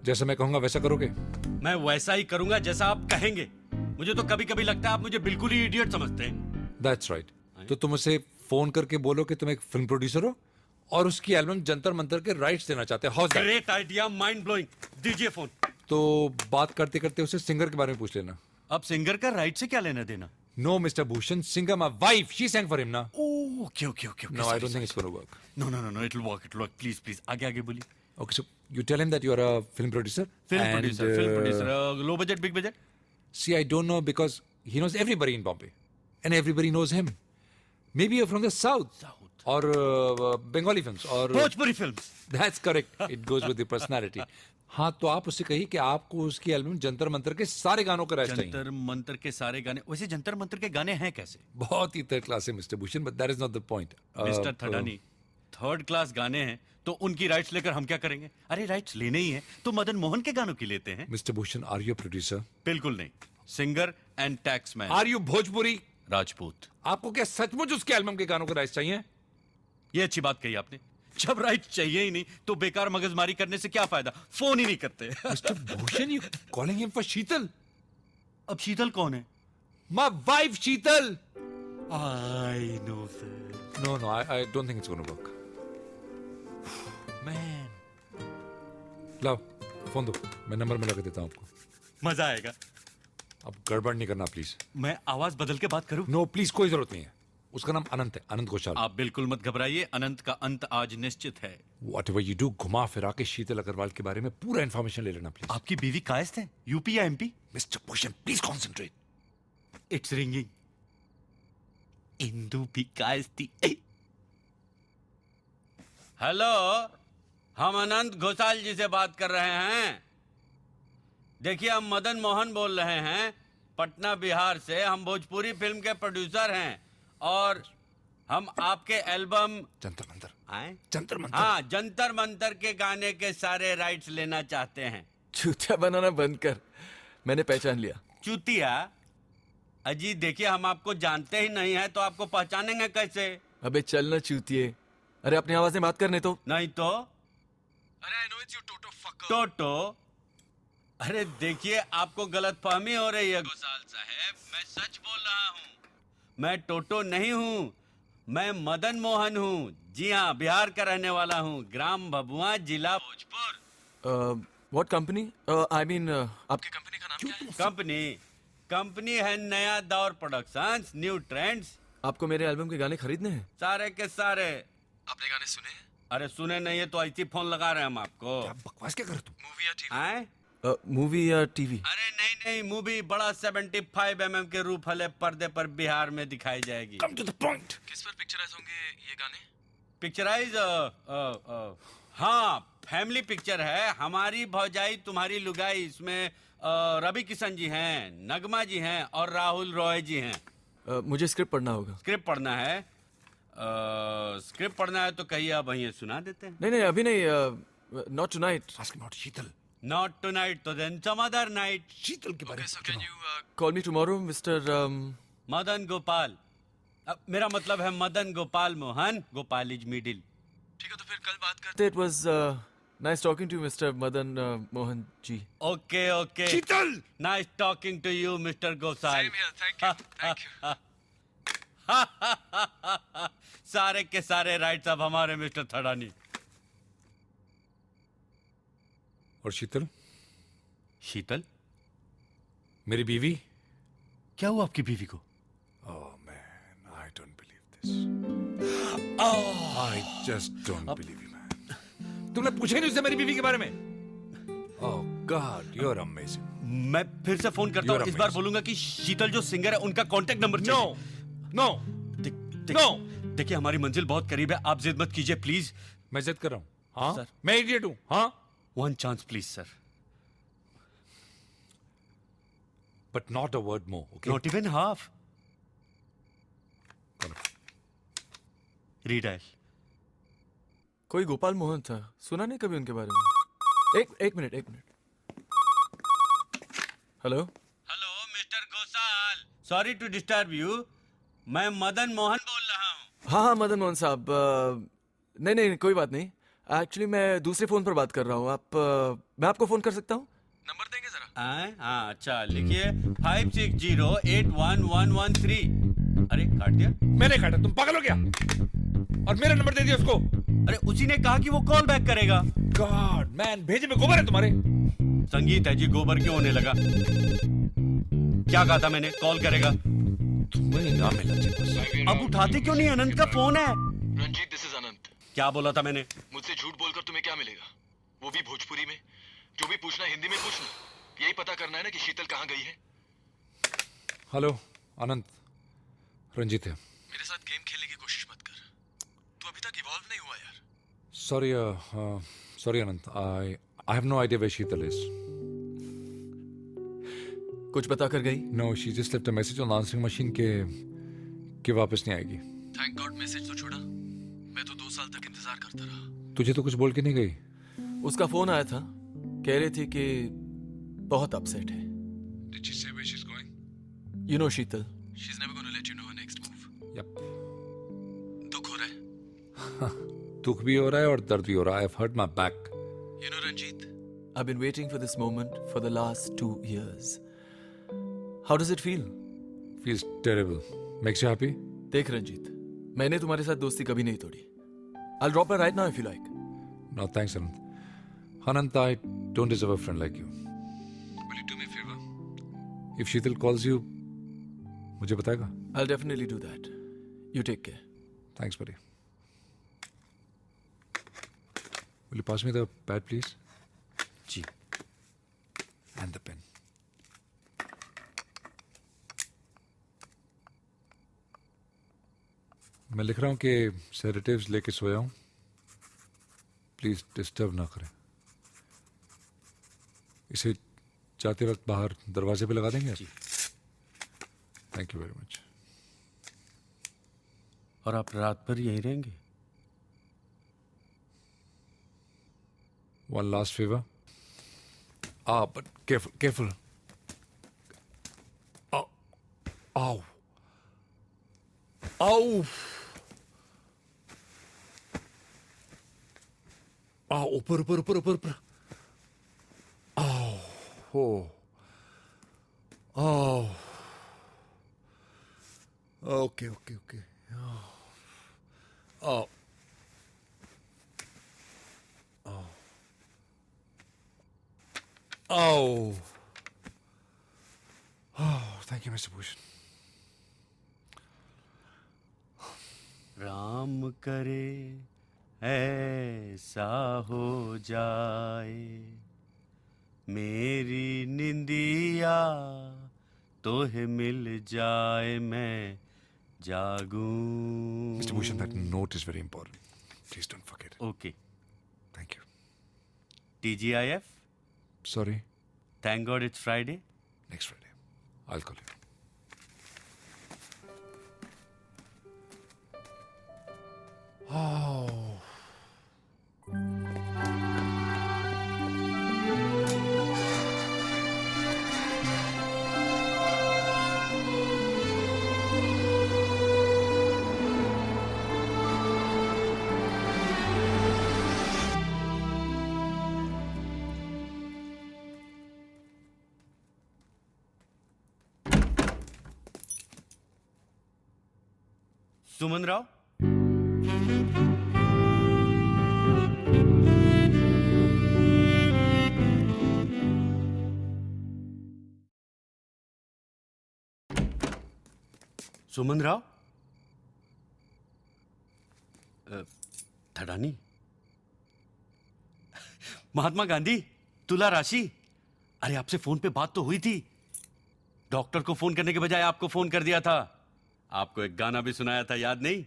जैसा मैं कहूंगा वैसा करोगे? मैं वैसा ही करूंगा जैसा आप कहेंगे। मुझे तो कभी कभी लगता है आप मुझे बिल्कुल ही इडियट समझते हैं। That's right. तो तुम उसे फोन करके बोलो कि तुम एक फिल्म प्रोड्यूसर हो और उसकी एल्बम जंतर मंतर के राइट्स देना चाहते हो। How's that? Great idea, mind blowing. दीजिए फोन। तो बात करते करते उसे सिंगर के बारे में पूछ लेना। अब सिंगर का राइट से क्या लेना देना? No, Mr. Bhushan, singer, my wife, she sang for him now. Oh, okay. No, I don't think it's going to work. No, it'll work. Please. आगे बोलिए। Okay, so you tell him that you are a film producer. Film and, producer. Low budget, big budget? See, I don't know because he knows everybody in Bombay. And everybody knows him. Maybe you're from the south. Or Bengali films. Or Bhojpuri films. That's correct. It goes with the personality. हाँ, तो आप उससे कहिए कि आपको उसकी album Jantar Mantar के सारे गानों का राइट्स चाहिए। जंतर मंतर के सारे गाने। वैसे जंतर मंतर के गाने हैं कैसे? बहुत ही थर्ड क्लास है mister Bhushan, but that is not the point. Mister Thadani, third class गाने हैं तो उनकी राइट्स लेकर हम क्या करेंगे? अरे राइट्स लेने ही है तो मदन मोहन के गानों की लेते हैं। Mister Bhushan, are you producer? बिल्कुल नहीं, singer and taxman. Are you Bhojpuri? Rajput. आपको क्या सचमुच उसके एल्बम के गानों के राइट्स चाहिए? ये अच्छी बात कही आपने। जब राइट चाहिए ही नहीं तो बेकार मगजमारी करने से क्या फायदा? फोन ही नहीं करते। Mister Bhushan, you calling him for Sheetal? अब शीतल कौन है? My wife Sheetal. I know sir. No, I don't think it's going to work. Man, लाओ फोन दो, मैं नंबर मिला के देता हूँ आपको। मजा आएगा। अब गड़बड़ नहीं करना प्लीज। मैं आवाज बदल के बात करूं? नो प्लीज, कोई जरूरत नहीं है। उसका नाम अनंत है, अनंत घोषाल। आप बिल्कुल मत घबराइए, अनंत का अंत आज निश्चित है। Whatever you do, घुमा फिरा के शीतल अग्रवाल के बारे में पूरा इन्फॉर्मेशन ले लेना प्लीज। आपकी बीवी कायस्थ है? यूपी या MP? Mister Bhushan, please concentrate. It's ringing. Indu भी कायस्थी। हेलो, हम अनंत घोषाल जी से बात कर रहे हैं। देखिए, हम मदन मोहन बोल रहे हैं, पटना बिहार से। हम भोजपुरी फिल्म के प्रोड्यूसर हैं और हम आपके एल्बम जंतर मंतर आए? जंतर मंतर, हाँ, जंतर मंतर के गाने के सारे राइट्स लेना चाहते हैं। चूतिया बनाना बंद कर, मैंने पहचान लिया। चूतिया? अजी देखिए, हम आपको जानते ही नहीं है तो आपको पहचानेंगे कैसे? अबे चल ना चूतिए। अरे अपनी आवाज में बात करने तो। नहीं तो? अरे आई नो इट्स यू टोटो फकर। टोटो? अरे देखिए, आपको गलतफहमी हो रही है घोषाल साहब, मैं सच बोल रहा हूँ। मैं टोटो नहीं हूँ, मैं मदन मोहन हूँ। जी हाँ, बिहार का रहने वाला हूँ, ग्राम भभुआ, जिला Bhojpur. What company? I mean आपकी कंपनी का नाम क्या है? कंपनी है नया दौर प्रोडक्शंस, न्यू ट्रेंड्स। आपको मेरे एल्बम के गाने खरीदने हैं? सारे के सारे। आपने गाने सुने हैं? अरे सुने नहीं है तो ऐसी फोन लगा रहे हैं हम आपको। क्या बकवास क्या कर तू? मूवी या टीवी? आए? मूवी या टीवी? अरे नहीं, मूवी बड़ा 75 mm के रूप वाले पर्दे पर बिहार में दिखाई जाएगी। Come to the point. किस पर पिक्चराइज होंगे ये गाने? पिक्चराइज हाँ, फैमिली पिक्चर है। हमारी भौजाई तुम्हारी लुगाई, इसमें रवि किशन जी हैं, नगमा जी हैं और राहुल रॉय जी हैं। मुझे स्क्रिप्ट पढ़ना होगा। स्क्रिप्ट पढ़ना है? स्क्रिप्ट पढ़ना है तो कहिए, आप वहीं सुना देते हैं। नहीं नहीं अभी नहीं, not tonight. Ask not Sheetal. Not tonight तो then some other night. Sheetal के बारे में can you call me tomorrow mister Madan Gopal. मेरा मतलब है मदन गोपाल मोहन। Gopal is middle. ठीक है तो फिर कल बात करते। It was nice talking to mister Madan Mohan ji. Okay okay Sheetal, nice talking to you mister Gosal. Thank you. सारे के सारे राइट्स अब हमारे मिस्टर थड़ानी। और शीतल, शीतल मेरी बीवी। क्या हुआ आपकी बीवी को? Oh man, I don't believe this. Oh, I just don't believe you, man. तुमने पूछा ही नहीं उससे मेरी बीवी के बारे में? Oh God, you're amazing. मैं फिर से फोन करता हूँ। इस बार बोलूंगा कि शीतल जो सिंगर है उनका कांटेक्ट नंबर चाहिए। No, no. देखिए हमारी मंजिल बहुत करीब है, आप जिद मत कीजिए प्लीज। मैं जिद कर रहा हूँ। हाँ सर। मैं इडियट हूँ। हाँ one chance please sir. but not a word more, okay? Not even half. Redial. कोई गोपाल मोहन था, सुना नहीं कभी उनके बारे में। एक minute. Hello hello mister Gosal, sorry to disturb you. मैं मदन मोहन बोल रहा हूँ। हाँ मदन मोहन साहब, नहीं कोई बात नहीं। एक्चुअली मैं दूसरे फोन पर बात कर रहा हूँ। मैं आपको फोन कर सकता हूँ? नंबर देंगे जरा? हाँ अच्छा लिखिए 56081113। अरे काट दिया? मैंने काटा, तुम पागल हो गया? और मेरा नंबर दे दिया उसको। अरे उसी ने कहा कि वो कॉल बैक करेगा। गॉड मैन, भेजे में गोबर है तुम्हारे। संगीत है जी, गोबर क्यों होने लगा? क्या कहा था मैंने? कॉल करेगा। तुम्हें ना मिला जी। अब उठाते क्यों नहीं? अनंत का फोन है। रंजीत, दिस इज अनंत। क्या बोला था मैंने? मुझसे झूठ बोलकर तुम्हें क्या मिलेगा? वो भी भोजपुरी में। जो भी पूछना हिंदी में पूछना। यही पता करना है ना कि शीतल कहाँ गई है। हेलो अनंत, रंजीत है। मेरे साथ गेम खेलने की कोशिश मत कर, तू अभी तक इवॉल्व नहीं हुआ यार। Sorry Anant, I have no idea where Sheetal is. कुछ बता कर गई? No, she just left a message on the answering machine कि वापस नहीं आएगी। थैंक गॉड मैसेज तो छोड़ा, मैं तो 2 साल तक इंतजार करता रहा। तुझे तो कुछ बोल के नहीं गई? उसका फोन आया था, कह रही थी कि बहुत अपसेट है। Did she say where she's going? You know Sheetal, she's never going to let you know her next move. Yep. दुख हो रहा है? दुख भी हो रहा है और दर्द भी हो रहा है। I've hurt my back. You know Ranjit, I've been waiting for this moment for the last 2 years. How does it feel? Feels terrible. Makes you happy? देख रंजीत, मैंने तुम्हारे साथ दोस्ती कभी नहीं तोड़ी। I'll drop her right now if you like. No, thanks, Anant. Anant, I don't deserve a friend like you. Will you do me a favor? If Sheetal calls you, मुझे बताएगा? I'll definitely do that. You take care. Thanks, buddy. Will you pass me the pad, please? Ji. And the pen. मैं लिख रहा हूँ कि sedatives लेके सोया हूँ, please disturb ना करें। इसे जाते वक्त बाहर दरवाजे पे लगा देंगे? Thank you very much. और आप रात भर यहीं रहेंगे? One last favor. But careful. Ow. ऊपर. Okay. Thank you, Mr. Bhushan. Ram करे ऐसा हो जाए, मेरी निंदिया तोहे मिल जाए, मैं जागूं। Mr. Bhushan, that note is very important. Please don't forget it. Okay. Thank you. TGIF? Sorry. Thank God it's Friday. Next Friday. I'll call you. सुमन राव, सुमन राव, थडानी, महात्मा गांधी, तुला राशि। अरे आपसे फोन पे बात तो हुई थी। डॉक्टर को फोन करने के बजाय आपको फोन कर दिया था। आपको एक गाना भी सुनाया था, याद नहीं?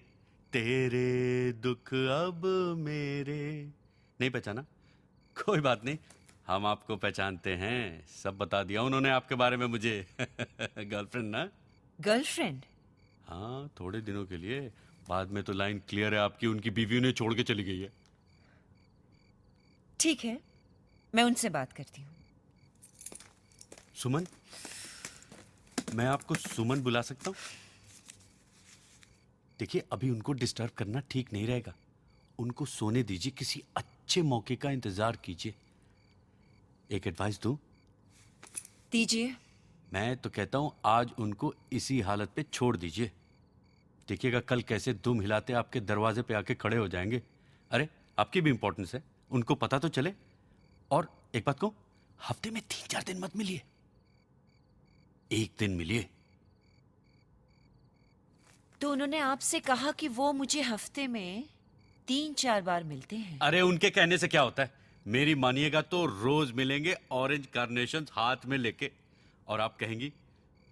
तेरे दुख अब मेरे। नहीं पहचाना? कोई बात नहीं, हम आपको पहचानते हैं। सब बता दिया उन्होंने आपके बारे में मुझे। गर्लफ्रेंड ना? गर्लफ्रेंड? हाँ, थोड़े दिनों के लिए। बाद में तो लाइन क्लियर है आपकी, उनकी बीवी उन्हें छोड़ के चली गई है। ठीक है, मैं उनसे बात करती हूँ। सुमन, मैं आपको सुमन बुला सकता हूँ? देखिए, अभी उनको डिस्टर्ब करना ठीक नहीं रहेगा। उनको सोने दीजिए, किसी अच्छे मौके का इंतजार कीजिए। एक एडवाइस दूं? दीजिए। मैं तो कहता हूं आज उनको इसी हालत पे छोड़ दीजिए। देखिएगा कल कैसे दुम हिलाते आपके दरवाजे पे आके खड़े हो जाएंगे। अरे आपकी भी इंपॉर्टेंस है, उनको पता तो चले। और एक बात कहूं, हफ्ते में 3-4 दिन मत मिलिए, एक दिन मिलिए। तो उन्होंने आपसे कहा कि वो मुझे हफ्ते में 3-4 बार मिलते हैं। अरे उनके कहने से क्या होता है, मेरी मानिएगा तो रोज मिलेंगे, ऑरेंज कार्नेशन हाथ में लेके। और आप कहेंगी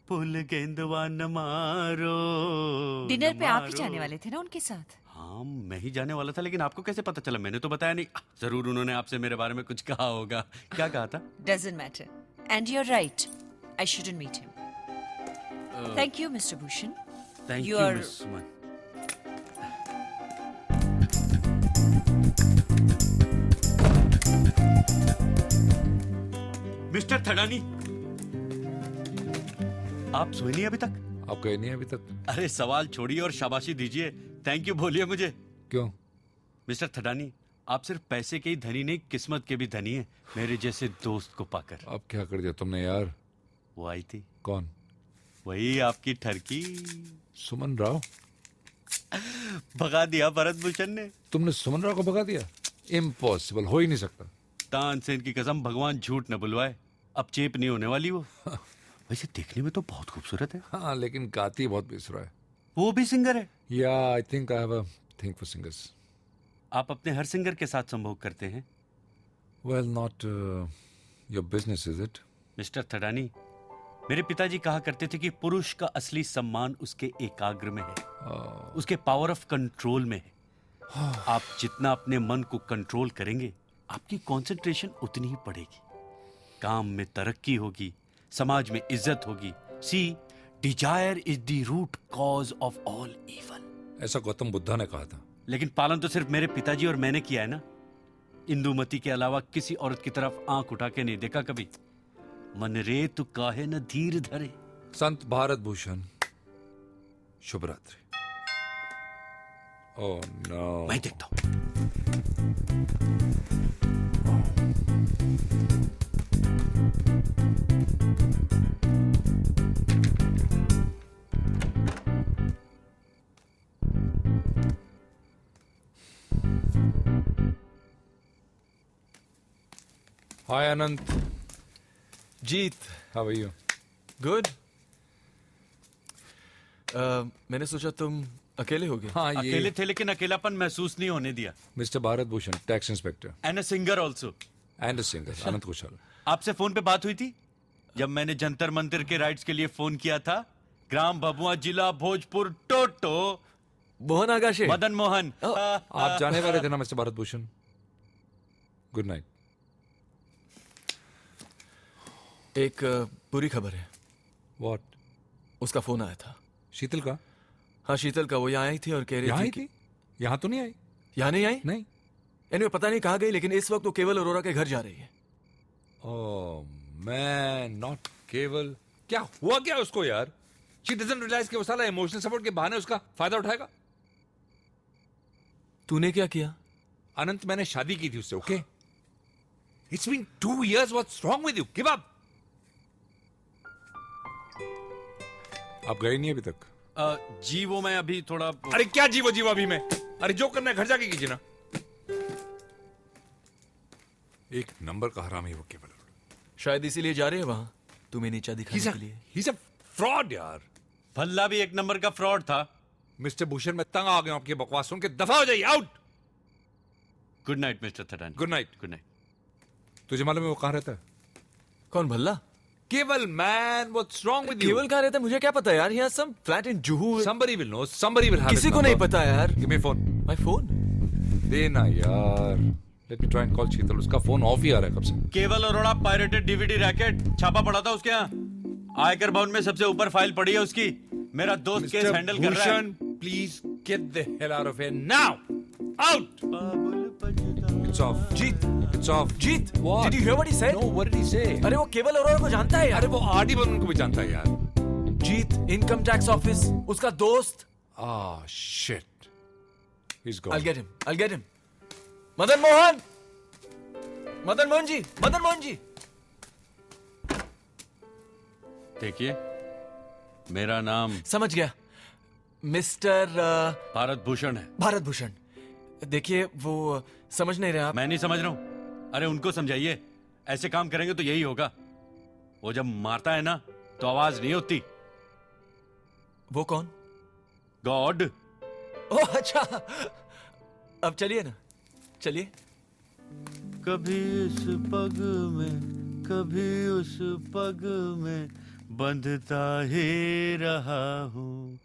फूल गेंदवा न मारो। डिनर पे आप ही जाने वाले थे ना उनके साथ? हाँ, मैं ही जाने वाला था, लेकिन आपको कैसे पता चला? मैंने तो बताया नहीं। जरूर उन्होंने आपसे मेरे बारे में कुछ कहा होगा। क्या कहा था? Doesn't matter. And you're right. I shouldn't meet him. Thank you, Mr. Bhushan. Thank you You're- miss Suman. Mister Thadani, आप सोए नहीं अभी तक? आप गए नहीं अभी तक? अरे सवाल छोड़िए और शाबाशी दीजिए। थैंक यू बोलिए मुझे। क्यों? मिस्टर थडानी, आप सिर्फ पैसे के ही धनी नहीं, किस्मत के भी धनी हैं, मेरे जैसे दोस्त को पाकर। अब क्या कर दिया तुमने यार? वो आई थी। कौन? वही आपकी ठरकी। सुमन राव? भगा दिया भरत भूषण ने। तुमने सुमन राव को भगा दिया? इम्पॉसिबल, हो ही नहीं सकता। तानसेन की कसम, भगवान झूठ न बुलवाए। अब चेप नहीं होने वाली वो। वैसे देखने में तो बहुत खूबसूरत है। हाँ, लेकिन गाती बहुत बेसुरा है। वो भी सिंगर है? या I think I have a thing for singers. आप अपने हर सिंगर के साथ संभोग करते हैं? Well, not your business is it? Mister Thadani, मेरे पिताजी कहा करते थे कि पुरुष का असली सम्मान उसके एकाग्र में है, उसके पावर ऑफ कंट्रोल में है। आप जितना अपने मन को कंट्रोल करेंगे, आपकी कंसंट्रेशन उतनी ही बढ़ेगी, काम में तरक्की होगी, समाज में इज्जत होगी। See, desire is the root cause of all evil. ऐसा गौतम बुद्धा ने कहा था। लेकिन पालन तो सिर्फ मेरे पिताजी और मैंने किया है ना। इंदुमती के अलावा किसी औरत की तरफ आंख उठा के नहीं देखा कभी। मन रे तू काहे न धीर धरे। संत भारत भूषण, शुभ रात्रि। Oh no. मैं देखता हूं। Hi Anant. Jeet, how are you? Good. मैंने सोचा तुम अकेले होगे। हाँ, अकेले थे, लेकिन अकेलापन महसूस नहीं होने दिया। Mister Bharat Bhushan, tax inspector and a singer also. And a singer, Anant Kushal. आपसे फोन पे बात हुई थी जब मैंने जंतर मंदिर के राइट्स के लिए फोन किया था। ग्राम भभुआ, जिला भोजपुर, टोटो। मोहन आगाशे। मदन मोहन। आप जाने वाले थे ना mister Bharat Bhushan? Good night. एक बुरी खबर है। व्हाट? उसका फोन आया था। शीतल का? हाँ, शीतल का। वो यहाँ आई थी और कह रही यहाँ थी आई थी? यहाँ तो नहीं आई। यहाँ नहीं आई? नहीं। एनीवे पता नहीं कहाँ गई, लेकिन इस वक्त वो केवल अरोरा के घर जा रही है। ओह मैन, नॉट केवल। क्या हुआ क्या उसको यार? शी डजंट रियलाइज कि वो साला इमोशनल सपोर्ट के बहाने उसका फायदा उठाएगा। तूने क्या किया? अनंत, मैंने शादी की थी उससे, okay? It's been 2 years, what's wrong with you? Give up. आप गए नहीं अभी तक? जी वो मैं अभी थोड़ा। अरे क्या जीवो जीवो अभी मैं? अरे जो करना है घर जाके कीजिए ना। एक नंबर का हरामी वो केवल। शायद इसीलिए जा रहे हैं वहां, तुम्हें नीचा दिखाने के लिए। He's a fraud यार। भल्ला भी एक नंबर का फ्रॉड था। मिस्टर भूषण, मैं तंग आ गया हूं आपकी बकवास सुन के। दफा हो जाइए, out. Good night mister Thadani. Good night. Good night. तुझे मालूम है वो कहां रहता है? कौन? Bhalla? Kewal man, what's wrong with you? Kewal कहाँ रहता है मुझे क्या पता यार। यहाँ some flat in Juhu. Somebody will know, somebody will have किसी his को नहीं number. पता यार। Give me phone. My phone? देना यार। Let me try and call शीतल। उसका फोन ऑफ ही आ रहा है कब से। केवल अरोड़ा पायरेटेड डीवीडी रैकेट छापा पड़ा था उसके यहाँ। आयकर भवन में सबसे ऊपर फाइल पड़ी है उसकी। मेरा दोस्त केस हैंडल कर रहा है। Please get the hell out of here now. Out. It's off. Jeet. It's off. Jeet. What? Did you hear what he said? No, what did he say? अरे वो केवल अरोरा को जानता है यार। अरे वो आरडी बर्मन को भी जानता है यार। जीत, इनकम टैक्स ऑफिस, उसका दोस्त। Ah, shit. He's gone. I'll get him. I'll get him. Madan Mohan! Madan Mohan जी! मदन मोहन जी! देखिए, मेरा नाम समझ गया। मिस्टर भारत भूषण है। भारत भूषण। देखिए वो समझ नहीं रहे आप। मैं नहीं समझ रहा हूं। अरे उनको समझाइए, ऐसे काम करेंगे तो यही होगा। वो जब मारता है ना तो आवाज नहीं होती। वो कौन? गॉड। ओह अच्छा। अब चलिए ना, चलिए। कभी इस पग में, कभी उस पग में बंधता ही रहा हूं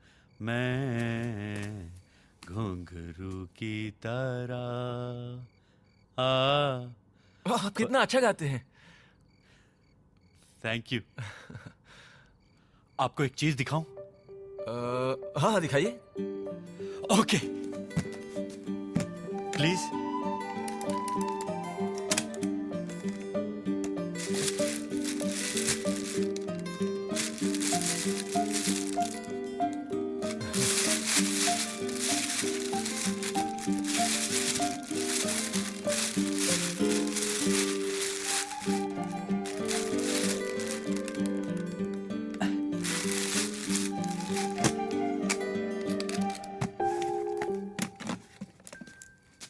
मैं घुंघरू की तरह। आप कितना अच्छा गाते हैं। Thank you. आपको एक चीज दिखाऊं? हाँ हाँ दिखाइए। Okay please.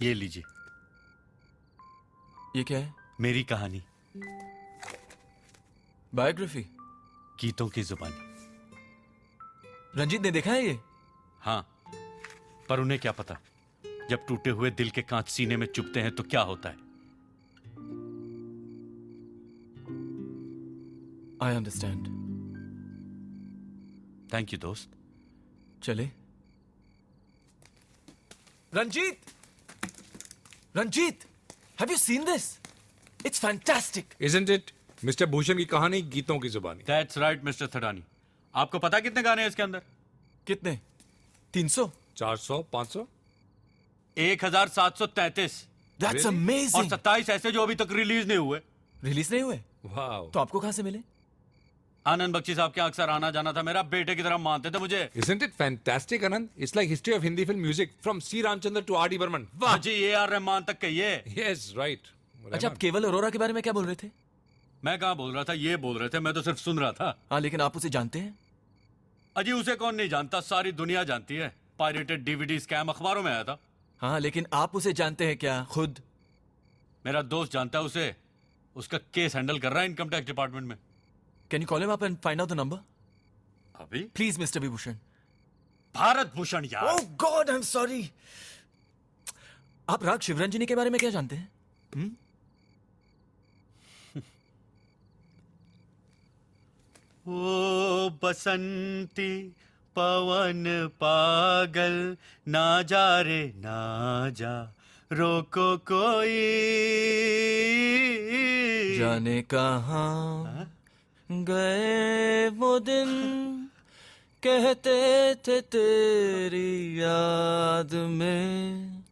ये लीजिए। ये क्या है? मेरी कहानी, बायोग्राफी। गीतों की जुबानी। रंजीत ने देखा है ये? हाँ, पर उन्हें क्या पता, जब टूटे हुए दिल के कांच सीने में चुभते हैं तो क्या होता है। I understand. थैंक यू दोस्त। चले। Ranjit! Ranjit! Have you seen this? It's fantastic. Isn't it? Mister Bhushan की कहानी, गीतों की जुबानी। That's right, mister Thadani. आपको पता कितने गाने हैं इसके अंदर? कितने? 300? 400? 500? 1733। That's amazing. और 27 ऐसे जो अभी तक रिलीज नहीं हुए। रिलीज नहीं हुए? वाह। तो आपको कहां से मिले? आनंद बख्शी साहब के अक्सर आना जाना था। मेरा बेटे की तरह मानते थे मुझे। Isn't it fantastic, Anand? It's like history of Hindi film music from C. Ramchandra to R.D. Burman. वाह जी, A.R. रहमान तक कहिए। Yes, right. अच्छा, आप केवल अरोरा के बारे में क्या बोल रहे थे? मैं कहाँ बोल रहा था, ये बोल रहे थे, मैं तो सिर्फ सुन रहा था। हाँ, लेकिन आप उसे जानते हैं? अजी उसे कौन नहीं जानता, सारी दुनिया जानती है। पायरेटेड डीवीडी स्कैम अखबारों में आया था। हाँ, लेकिन आप उसे जानते हैं क्या खुद? मेरा दोस्त जानता है उसे। उसका केस हैंडल कर रहा है इनकम टैक्स डिपार्टमेंट में। Can you call him up and find out the number? अभी? Please, Mr. Vibhushan. Bharat Bhushan यार। Oh God, I'm sorry. आप राग शिवरंजनी के बारे में क्या जानते हैं? ओ बसंती पवन पागल, ना जा रे ना जा, रोको कोई। जाने कहाँ गए वो दिन, कहते थे तेरी याद में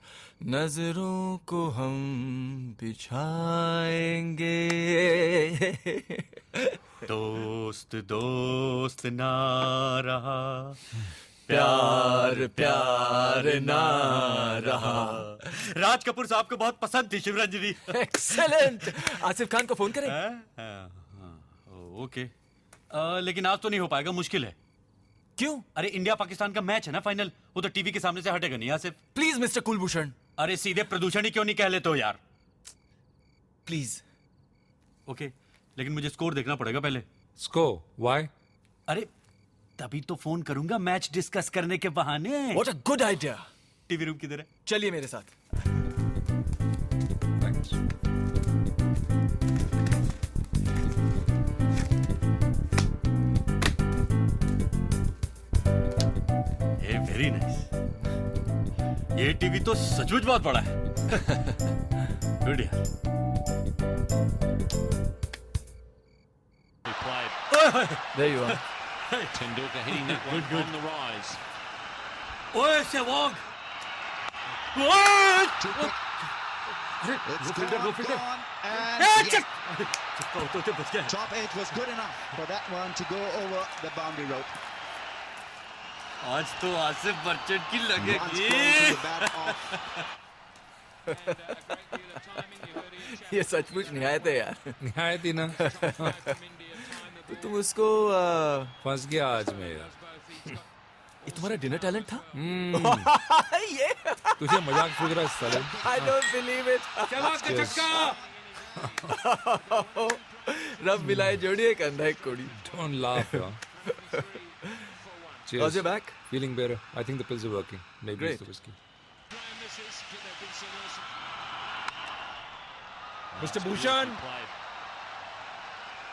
नजरों को हम बिछाएंगे। दोस्त दोस्त ना रहा, प्यार प्यार ना रहा। राज कपूर साहब को बहुत पसंद थी शिवरंजनी। एक्सेलेंट। आसिफ खान को फोन करें? ओके, लेकिन आज तो नहीं हो पाएगा, मुश्किल है। क्यों? अरे इंडिया पाकिस्तान का मैच है ना फाइनल, वो तो टीवी के सामने से हटेगा नहीं आसिफ। Please mister Kulbhushan. अरे सीधे प्रदूषण ही क्यों नहीं कह लेते हो यार? प्लीज। ओके, लेकिन मुझे स्कोर देखना पड़ेगा पहले। स्कोर? व्हाई? अरे तभी तो फोन करूंगा मैच डिस्कस करने के बहाने। What a good idea. TV room किधर है? चलिए मेरे साथ। थैंक्स। Very nice. ये टीवी तो सचमुच बहुत बड़ा है। गुड यार। There you are. Tendulkar hitting that one on the rise. ओए Sehwag. Top edge was good enough for that one to go over the boundary rope. आज तो आसिफ मर्चेंट की लगेगी। ये सचमुच निहायत है यार। निहायत ही ना। तो तुम उसको फंस गया आज मैं यार। ये तुम्हारा डिनर टैलेंट था? ये तुझे मजाक सूझ रहा है साले? I don't believe it. चला के चक्का। रब मिलाए जोड़ी एक अंधा एक कोड़ी। Don't laugh, yaar. Cheers. How's your back? Feeling better. I think the pills are working. Maybe Great. it's the whiskey. Mr. Bhushan.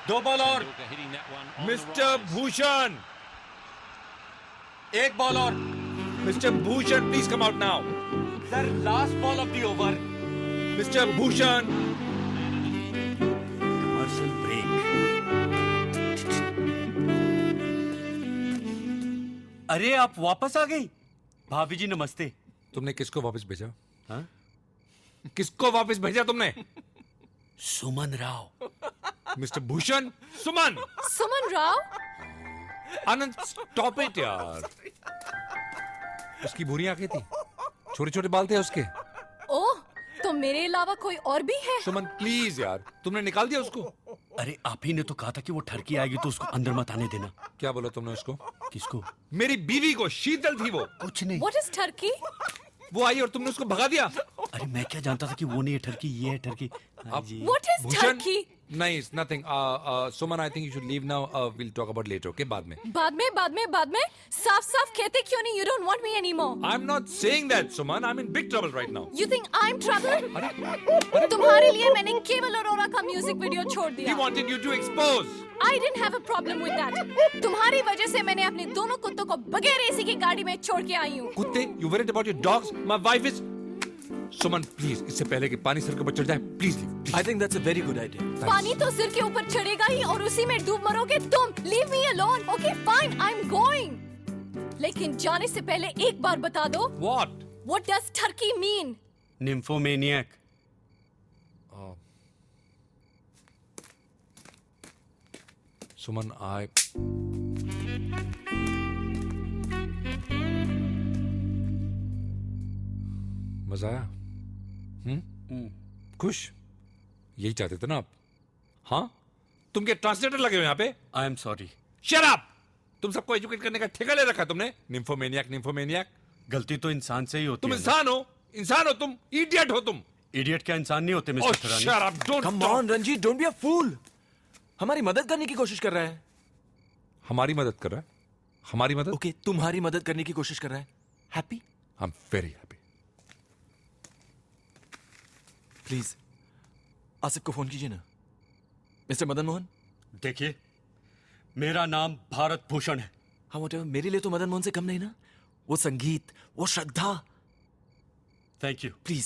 दो बॉल और। Mr. Bhushan. एक बॉल और। Mr. Bhushan, please come out now. Sir last ball of the over. Mr. Bhushan. Commercial break. अरे आप वापस आ गई? भाभी जी नमस्ते। तुमने किसको वापस भेजा? हाँ? किसको वापस भेजा तुमने? Suman Rao. Mister Bhushan? Suman? Suman Rao? Anand stop it यार। उसकी बुरी आंखें थी, छोटे छोटे बाल थे उसके। ओह, तो मेरे अलावा कोई और भी है? सुमन प्लीज यार, तुमने निकाल दिया उसको? अरे आप ही ने तो कहा था कि वो ठरकी आएगी तो उसको अंदर मत आने देना। क्या बोला तुमने उसको? किसको? मेरी बीवी को। शीतल थी वो। कुछ नहीं। What is turkey? वो आई और तुमने उसको भगा दिया। अरे मैं क्या जानता था कि वो नहीं है ठरकी, ये है ठरकी। हाँ जी। What is turkey? Nice, nothing. Suman, I think you should leave now. We'll talk about later, okay? बाद में। बाद में? साफ कहते क्यों नहीं? You don't want me anymore. I'm not saying that, Suman. I'm in big trouble right now. You think I'm trouble? तुम्हारे लिए मैंने केवल अरोरा का म्यूजिक वीडियो छोड़ दिया। He wanted you to expose. I didn't have a problem with that. तुम्हारी वजह से मैंने अपने दोनों कुत्तों को बगैर एसी की गाड़ी में छोड़ के आई हूँ। कुत्ते? You worried about your dogs? My wife is. Suman please, इससे पहले कि पानी सर के ऊपर चढ़ जाए, please leave. I think that's a very good idea. पानी तो सिर के ऊपर चढ़ेगा ही और उसी में डूब मरोगे तुम। Leave me alone. Okay, fine, I'm going. लेकिन जाने से पहले एक बार बता दो। What? What does turkey mean? निम्फोमेनियक। सुमन, मजा आया? खुश? यही चाहते थे ना आप? हाँ? तुम क्या ट्रांसलेटर लगे हो यहाँ पे? I am sorry. Shut up! तुम सबको एजुकेट करने का ठेका ले रखा तुमने। निम्फोमेनियक। गलती तो इंसान से ही होती तुम है। इंसान हो तुम। इडियट हो तुम। इडियट क्या इंसान नहीं होते Oh, mister Tharani? shut up! Don't Come talk. on, Ranjeet, don't be a fool. हमारी मदद करने की कोशिश कर रहा है। हमारी मदद कर रहा है? हमारी मदद? ओके, तुम्हारी मदद करने की कोशिश कर रहा है। Happy? I'm very happy. Please Asif को फोन कीजिए ना। मिस्टर मदन मोहन। देखिए, मेरा नाम भारत भूषण है। हाँ, whatever, मेरे लिए तो मदन मोहन से कम नहीं ना। वो संगीत, वो श्रद्धा। Thank you. प्लीज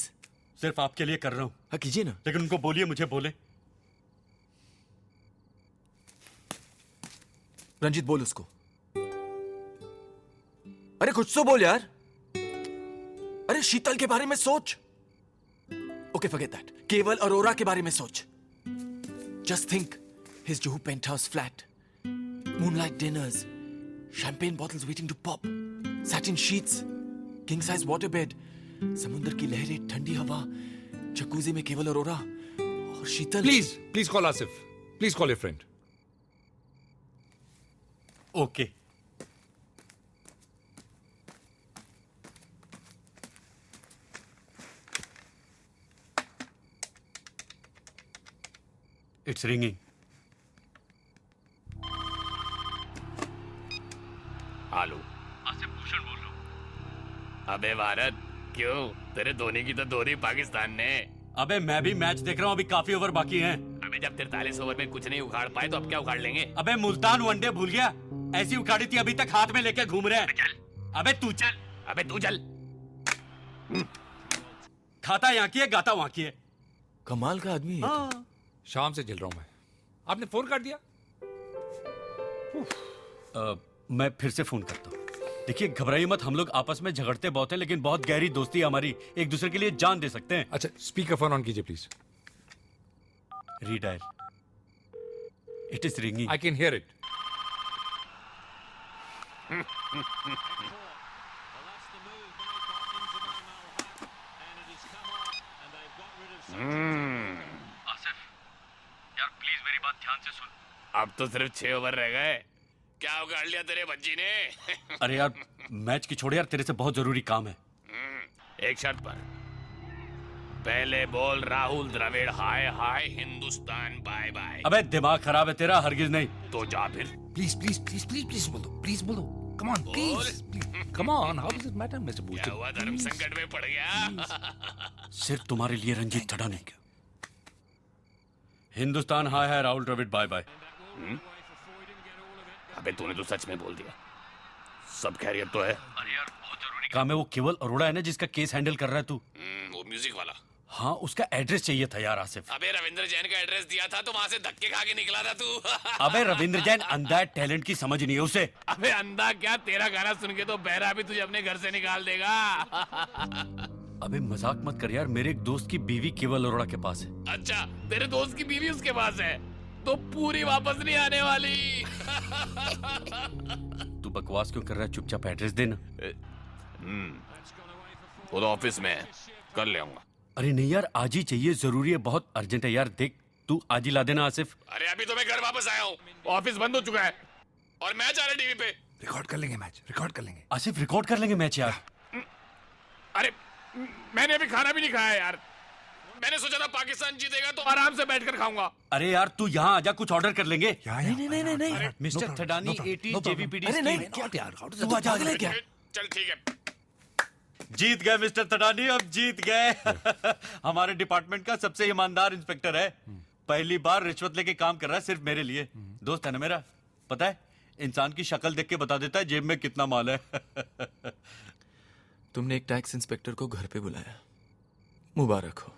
सिर्फ आपके लिए कर रहा हूँ। हाँ, कीजिए ना। लेकिन उनको बोलिए मुझे बोले। रंजीत बोल उसको। अरे कुछ तो बोल यार। अरे शीतल के बारे में सोच। Okay, forget that. केवल अरोरा के बारे में सोच. Just think, his Juhu penthouse flat, moonlight dinners, champagne bottles waiting to pop, satin sheets, king size waterbed, समुंदर की लहरें, ठंडी हवा, जकूजी में केवल अरोरा और शीतल. Please call Asif. Please call your friend. Okay. It's ringing. Hello, Asif Bhushan बोल रहा हूँ. अबे भारत, क्यों? तेरे धोनी की तो धोनी पाकिस्तान ने. अबे मैं भी मैच देख रहा हूँ, अभी काफी ओवर बाकी हैं. अबे जब 43 ओवर में कुछ नहीं उखाड़ पाए तो अब क्या उखाड़ लेंगे? अबे मुल्तान वनडे भूल गया? ऐसी उखाड़ी थी अभी तक हाथ में लेके घूम रहे हैं. अबे तू चल. अबे तू चल. खाता यहाँ की है, गाता वहाँ की है. कमाल का आदमी है. हाँ. शाम से झेल रहा हूं मैं. आपने फोन काट दिया? मैं फिर से फोन करता हूँ. देखिए घबराइए मत, हम लोग आपस में झगड़ते बहुत हैं लेकिन बहुत गहरी दोस्ती है हमारी, एक दूसरे के लिए जान दे सकते हैं. अच्छा, स्पीकर फोन ऑन कीजिए please. Redial. It is ringing. I can hear it. Asif, यार प्लीज मेरी बात ध्यान से सुन. अब तो सिर्फ 6 ओवर रह गए. क्या उखाड़ लिया तेरे बच्ची ने? अरे यार मैच की छोड़े यार, तेरे से बहुत जरूरी काम है. एक शर्त पर. पहले बोल राहुल द्रविड़ हाय हाय, हिंदुस्तान बाय बाय. अबे दिमाग खराब है तेरा? हरगिज नहीं. तो जा फिर. प्लीज बोल दो. Come on, please. Come on, how does it matter, Mr. Bhushan? क्या हुआ, धर्म संकट में पड़ गया? सिर्फ तुम्हारे लिए रंजीत थड़ाने का. हिंदुस्तान हाय हाय, राहुल द्रविड़ बाय बाय. अबे तूने तो सच में बोल दिया. सब खैरियत तो है? अरे यार बहुत जरूरी काम है. वो केवल अरोड़ा है ना जिसका केस हैंडल कर रहा है तू? वो म्यूजिक वाला. हाँ, उसका एड्रेस चाहिए था यार आसिफ. अबे रविंद्र जैन का एड्रेस दिया था तो वहाँ से धक्के खा के निकला था तू. अबे रविंद्र जैन अंधा है, टैलेंट की समझ नहीं है उसे. अबे अंधा क्या, तेरा गाना सुन के तो बहरा भी तुझे अपने घर से निकाल देगा. अबे मजाक मत कर यार, मेरे एक दोस्त की बीवी केवल अरोड़ा के पास है. अच्छा, तेरे दोस्त की बीवी उसके पास है तो पूरी वापस नहीं आने वाली. तू बकवास क्यों कर रहा है? चुपचाप एड्रेस देना. वो तो ऑफिस में है, कर ले आऊंगा. अरे नहीं यार, आज ही चाहिए, जरूरी है, बहुत अर्जेंट है यार. देख तू आज ही ला देना आसिफ. अरे अभी तो मैं घर वापस आया हूँ, ऑफिस बंद हो चुका है और मैच आ रहा है टीवी पे. रिकॉर्ड कर लेंगे मैच, रिकॉर्ड कर लेंगे. आसिफ रिकॉर्ड कर लेंगे मैच यार. अरे मैंने अभी खाना भी नहीं खाया यार. मैंने सोचा था पाकिस्तान जीतेगा तो आराम से बैठकर खाऊंगा. अरे यार तू यहाँ आजा, कुछ ऑर्डर कर लेंगे. नहीं. Mister Thadani 18 JVPD. अरे नहीं, तू आजा क्या? चल ठीक है. जीत गए मिस्टर थडानी, अब जीत गए. हमारे डिपार्टमेंट का सबसे ईमानदार इंस्पेक्टर है. पहली बार रिश्वत लेके काम कर रहा है सिर्फ मेरे लिए. दोस्त है ना मेरा. पता है, इंसान की शक्ल देख के बता देता है जेब में कितना माल है. तुमने एक टैक्स इंस्पेक्टर को घर पे बुलाया. मुबारक हो.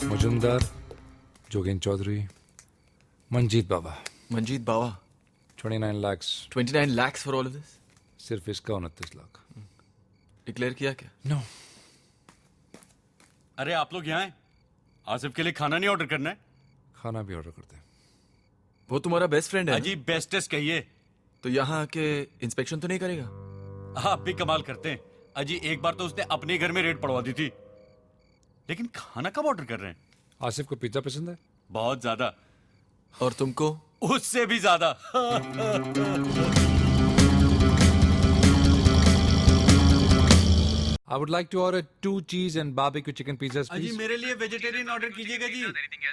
मुजुमदार, जोगेन चौधरी, मंजीत बाबा. 29 lakhs. 29 lakhs for all of this? सिर्फ इसका 29 लाख. डिक्लेयर किया क्या? नो. अरे आप लोग यहाँ हैं? आसिफ के लिए खाना नहीं ऑर्डर करना है? खाना भी ऑर्डर करते हैं. वो तुम्हारा बेस्ट फ्रेंड है. अजी बेस्टेस्ट कहिए. तो यहाँ आके इंस्पेक्शन तो नहीं करेगा? आप भी कमाल करते हैं. अजी एक बार तो उसने अपने घर में रेड पड़वा दी थी. लेकिन खाना कब ऑर्डर कर रहे हैं? आसिफ को पिज्जा पसंद है? बहुत ज्यादा. और तुमको? उससे भी ज्यादा. I would like to order 2 cheese and barbecue chicken pizzas, अजी please. मेरे लिए वेजिटेरियन ऑर्डर कीजिएगा जी.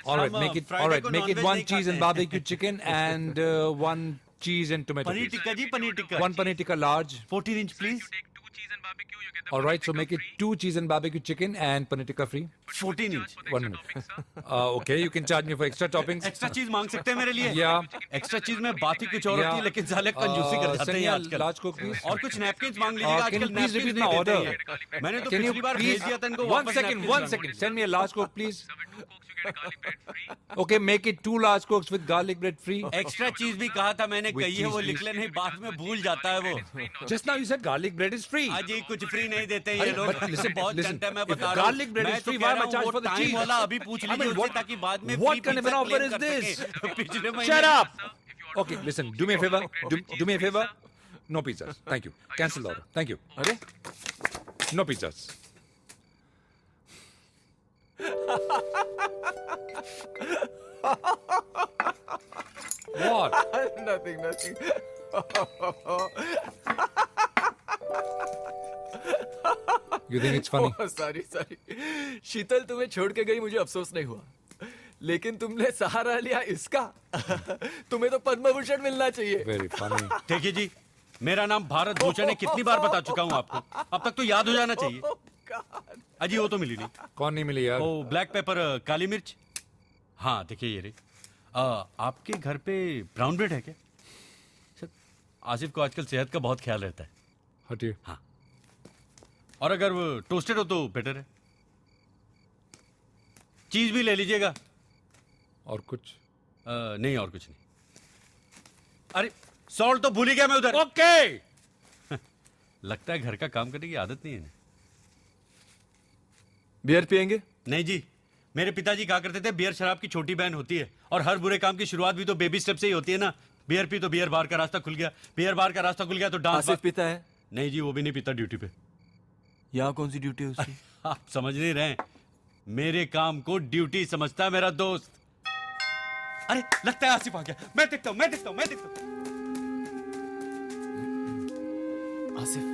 All right, हम, make it. Friday All right, को make it non-veg 1 नहीं cheese and खाते हैं. barbecue chicken and 1 cheese and tomato. Paneer please. Tikka जी, paneer tikka. 1 paneer tikka large. 14 inch please. All right, so make it 2 cheese and barbecue chicken and paneer tikka free. 14 inch. 1 minute. Okay, you can charge me for extra toppings. Extra चीज मांग सकते हैं मेरे लिए? Yeah. Extra चीज में बात ही कुछ और होती है, लेकिन साले कंजूसी कर जाते send हैं me a आजकल. large Coke, please. और कुछ नैपकिंस मांग लीजिएगा. Can आजकल you please napkins repeat नहीं my देते order? हैं. मैंने तो Can you पिछली बार please भेज दिया था इनको. one वापस second, napkins 1 मांगो. second. Send me a large Coke, please. Okay, make it 2 large Cokes with garlic bread free. Extra चीज भी कहा था मैंने, With कही है cheese, वो please. लिख ले नहीं, बाद में भूल जाता है वो. Just now you said garlic bread is free. अजी कुछ फ्री नहीं देते ये अरे, लोग. but listen, बहुत listen, घंटे मैं if बता रहा हूँ. garlic bread मैं is तो free, कह why रहा am I हूँ, charged वो for the time cheese? वाला अभी पूछ I mean, लीजिए what- उससे, ताकि बाद में what free kind of an pizza offer claim is कर this? सके. पिछले महीने Shut up! Okay, listen, do me a favor. Do me a favor. No pizzas. Thank you. Cancel the order. Thank you. अरे No pizzas. What? nothing. You think it's funny? Sorry. Sheetal तुम्हें छोड़ के गई, मुझे अफसोस नहीं हुआ. लेकिन तुमने सहारा लिया इसका. तुम्हें तो पद्म भूषण मिलना चाहिए. Very funny. देखिए जी, मेरा नाम भारत भूषण है, कितनी बार बता चुका हूँ आपको. अब तक तो याद हो जाना चाहिए. अजी वो तो मिली नहीं. कौन नहीं मिली यार? ओ ब्लैक पेपर, काली मिर्च. हाँ देखिए ये रही. आपके घर पे ब्राउन ब्रेड है क्या? सर आसिफ को आजकल सेहत का बहुत ख्याल रहता है. हटिए. हाँ. और अगर वो टोस्टेड हो तो बेटर है. चीज भी ले लीजिएगा. और कुछ? नहीं और कुछ नहीं. अरे सॉल्ट तो भूल ही गया मैं उधर. ओके. लगता है घर का काम करने की आदत नहीं है. बियर पियेंगे? नहीं जी, मेरे पिताजी कहा करते थे बियर शराब की छोटी बहन होती है, और हर बुरे काम की शुरुआत भी तो बेबी स्टेप से ही होती है ना. बियर पी तो बियर बार का रास्ता खुल गया, बियर बार का रास्ता खुल गया तो डांस. आसिफ पीता है? नहीं जी, वो भी नहीं पीता ड्यूटी पे. यहाँ कौन सी ड्यूटी है उसकी? आप समझ नहीं रहे. मेरे काम को ड्यूटी समझता है मेरा दोस्त. अरे लगता है आसिफ आ गया. मैं देखता हूँ. आसिफ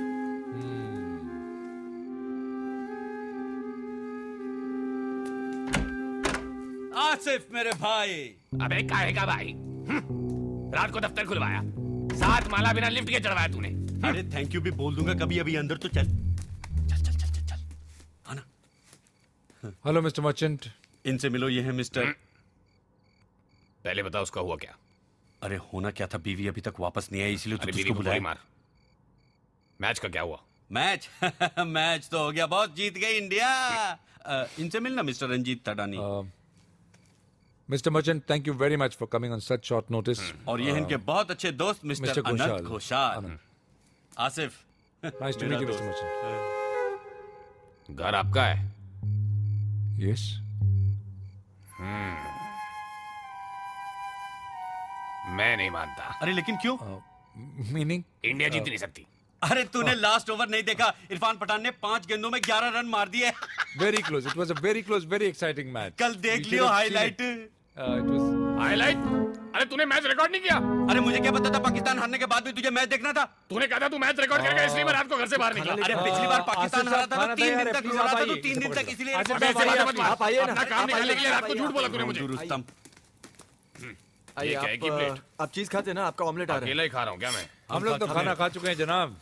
आसिफ मेरे भाई. अबे काहे का भाई? रात को दफ्तर खुलवाया, 7 माला बिना लिफ्ट के चढ़वाया तूने. अरे थैंक यू भी बोल दूंगा कभी. अभी अंदर तो चल. आना. Hello mister merchant. इनसे मिलो. ये है मिस्टर. पहले बता उसका हुआ क्या? अरे होना क्या था, बीवी अभी तक वापस नहीं आई, इसलिए तो अरे तुझको बीवी को गोली बुलाया. मार. मैच का क्या हुआ? मैच मैच तो हो गया बॉस, जीत गई इंडिया. इनसे मिलना mister Ranjeet Tadani. Mr. Merchant, thank you very much for coming on such short notice. और ये इनके बहुत अच्छे दोस्त mister Mr. Anant Ghoshal. Ghoshal. Asif. Nice to meet you, Mr. Merchant. घर आपका है? Yes. मैं नहीं मानता. अरे लेकिन क्यों? Meaning? इंडिया जीत नहीं सकती. अरे तूने लास्ट ओवर नहीं देखा? इरफान पठान ने 5 गेंदों में 11 रन मार दिए. Very close. It was a very close, very exciting match. कल देख You should Leo have seen highlight. it. It was. Highlight? अरे तूने मैच रिकॉर्ड नहीं किया? अरे मुझे क्या पता था पाकिस्तान हारने के बाद भी तुझे मैच देखना था? तूने कहा था तू मैच रिकॉर्ड करेगा, इसलिए मैं रात को घर से बाहर निकला. अरे पिछली बार पाकिस्तान आसिफ हारा साहब, था खाना तो 3 दिन तैयार है, तक please रो रहा आप था, तो आइए. 3 दिन तक इसीलिए आसिफ रिकॉर्ड साहब, नहीं आइए, किया. आप आइए ना. अपना काम निकालने के लिए रात को झूठ बोला तूने मुझे. रुस्तम. आइए. ये क्या है की प्लेट? आप चीज खाते हैं ना? आपका ऑमलेट आ रहा है. अकेला ही खा रहा हूँ क्या मैं? हम लोग तो खाना खा चुके हैं जनाब,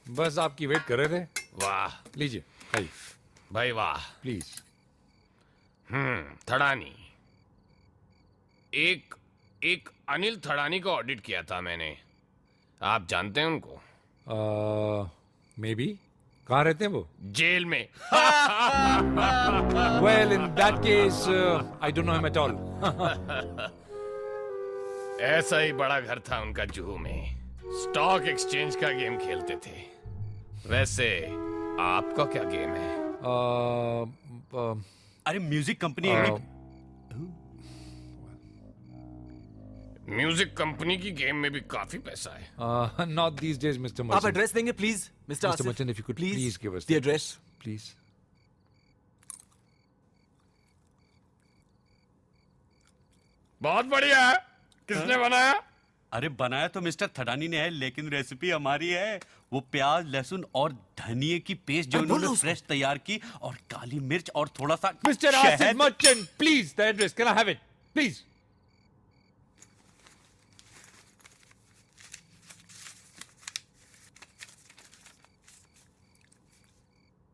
बस आपकी वेट कर रहे थे. वाह लीजिए खाइए भाई वाह. प्लीज. थड़ानी. एक अनिल थड़ानी को ऑडिट किया था मैंने. आप जानते हैं उनको? May be. कहाँ रहते हैं वो? जेल में. Well, in that case, I don't know him at all. ऐसा ही बड़ा घर था उनका जुहू में. स्टॉक एक्सचेंज का गेम खेलते थे. वैसे आपका क्या गेम है? अरे म्यूजिक कंपनी. म्यूजिक कंपनी की गेम में भी काफी पैसा है. Not these days, Mr. आप Merchant. एड्रेस देंगे please mister Mr. Asif? Merchant, if you could please give us the address. Please. बहुत बढ़िया है. किसने बनाया? अरे बनाया तो मिस्टर थडानी ने है, लेकिन रेसिपी हमारी है। वो प्याज, लहसुन और धनिये की पेस्ट जो उन्होंने फ्रेश तैयार की, और काली मिर्च और थोड़ा सा Mr. Asif Merchant, please, the address. Can I have it? Please.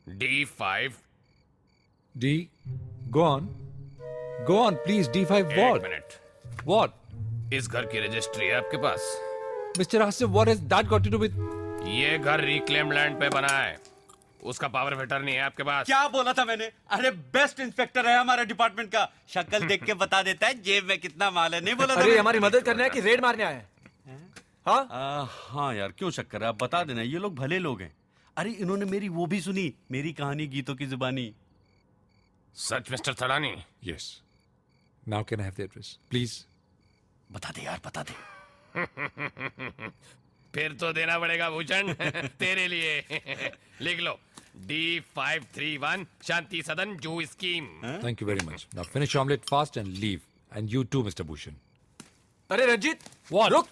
D5. D. Go on. Go on, please. D5 एक what? मिनट। What? इस घर की रजिस्ट्री है आपके पास? Mr. Asif, what has that got to do with... ये घर reclaim land पे बना है, उसका पावर ऑफ अटर्नी है आपके पास? क्या बोला था मैंने? अरे बेस्ट इंस्पेक्टर है हमारे डिपार्टमेंट का, शक्ल देख के बता देता है जेब में कितना माल है। नहीं बोला था? अरे हमारी मदद करने है कि रेड मारने आए? हाँ हाँ यार, क्यों शक कर रहा है? आप बता देना, ये लोग भले लोग हैं। अरे इन्होंने मेरी वो भी सुनी, मेरी कहानी गीतों की जुबानी। सच mister Thadani? Yes. Now can I have the address? Please. बता दे यार, बता दे। फिर तो देना पड़ेगा भूषण, तेरे लिए। लिख लो, D531 शांति सदन जू scheme. Thank you very much. Now finish your omelette fast and leave. And you too, Mr. Bhushan. अरे रंजीत, What? रुक।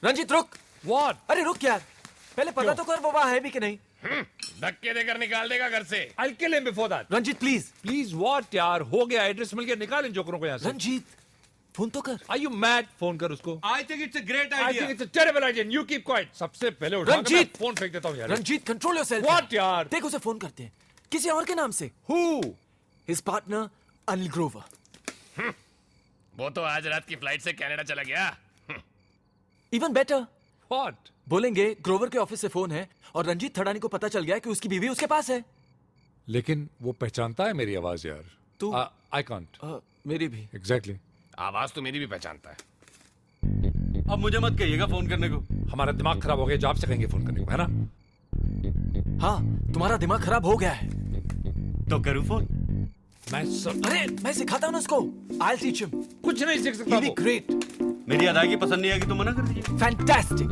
रंजीत रुक। What? अरे रुक यार, पहले पता तो कर वो वहाँ है भी कि नहीं। धक्के देकर निकाल देगा घर से। I'll kill him before that. Ranjit please. Please what यार? हो गया, एड्रेस मिल गया, निकाल इन जोकरों को यहाँ से। रंजीत फोन तो कर। Are you mad? फोन कर उसको। I think it's a great I idea. think it's a terrible idea. And you keep quiet. सबसे पहले उठा के मैं रंजीत! फोन फेंक देता हूँ यार। Ranjit control yourself. What यार? देख उसे फोन करते हैं, किसी और के नाम से। Who? His partner Anil Grover. वो तो आज रात की फ्लाइट से कनाडा चला गया। Even better. What? बोलेंगे ग्रोवर के ऑफिस से फोन है और रंजीत थडानी को पता चल गया कि उसकी बीवी उसके पास है। लेकिन वो पहचानता है मेरी आवाज यार। तू? I can't. मेरी भी। Exactly. आवाज तो मेरी भी पहचानता है। अब मुझे मत कहिएगा फोन करने को। हमारा दिमाग खराब हो गया, जॉब से कहेंगे फोन करने को, है ना? हाँ, तुम्हारा दिमाग खराब हो गया है। तो करूँ फोन? अरे मैं सिखाता हूँ ना उसको। I'll teach him. कुछ नहीं सीख सकता He'll be great. मेरी अदायगी पसंद नहीं आएगी तो मना कर दीजिए। Fantastic.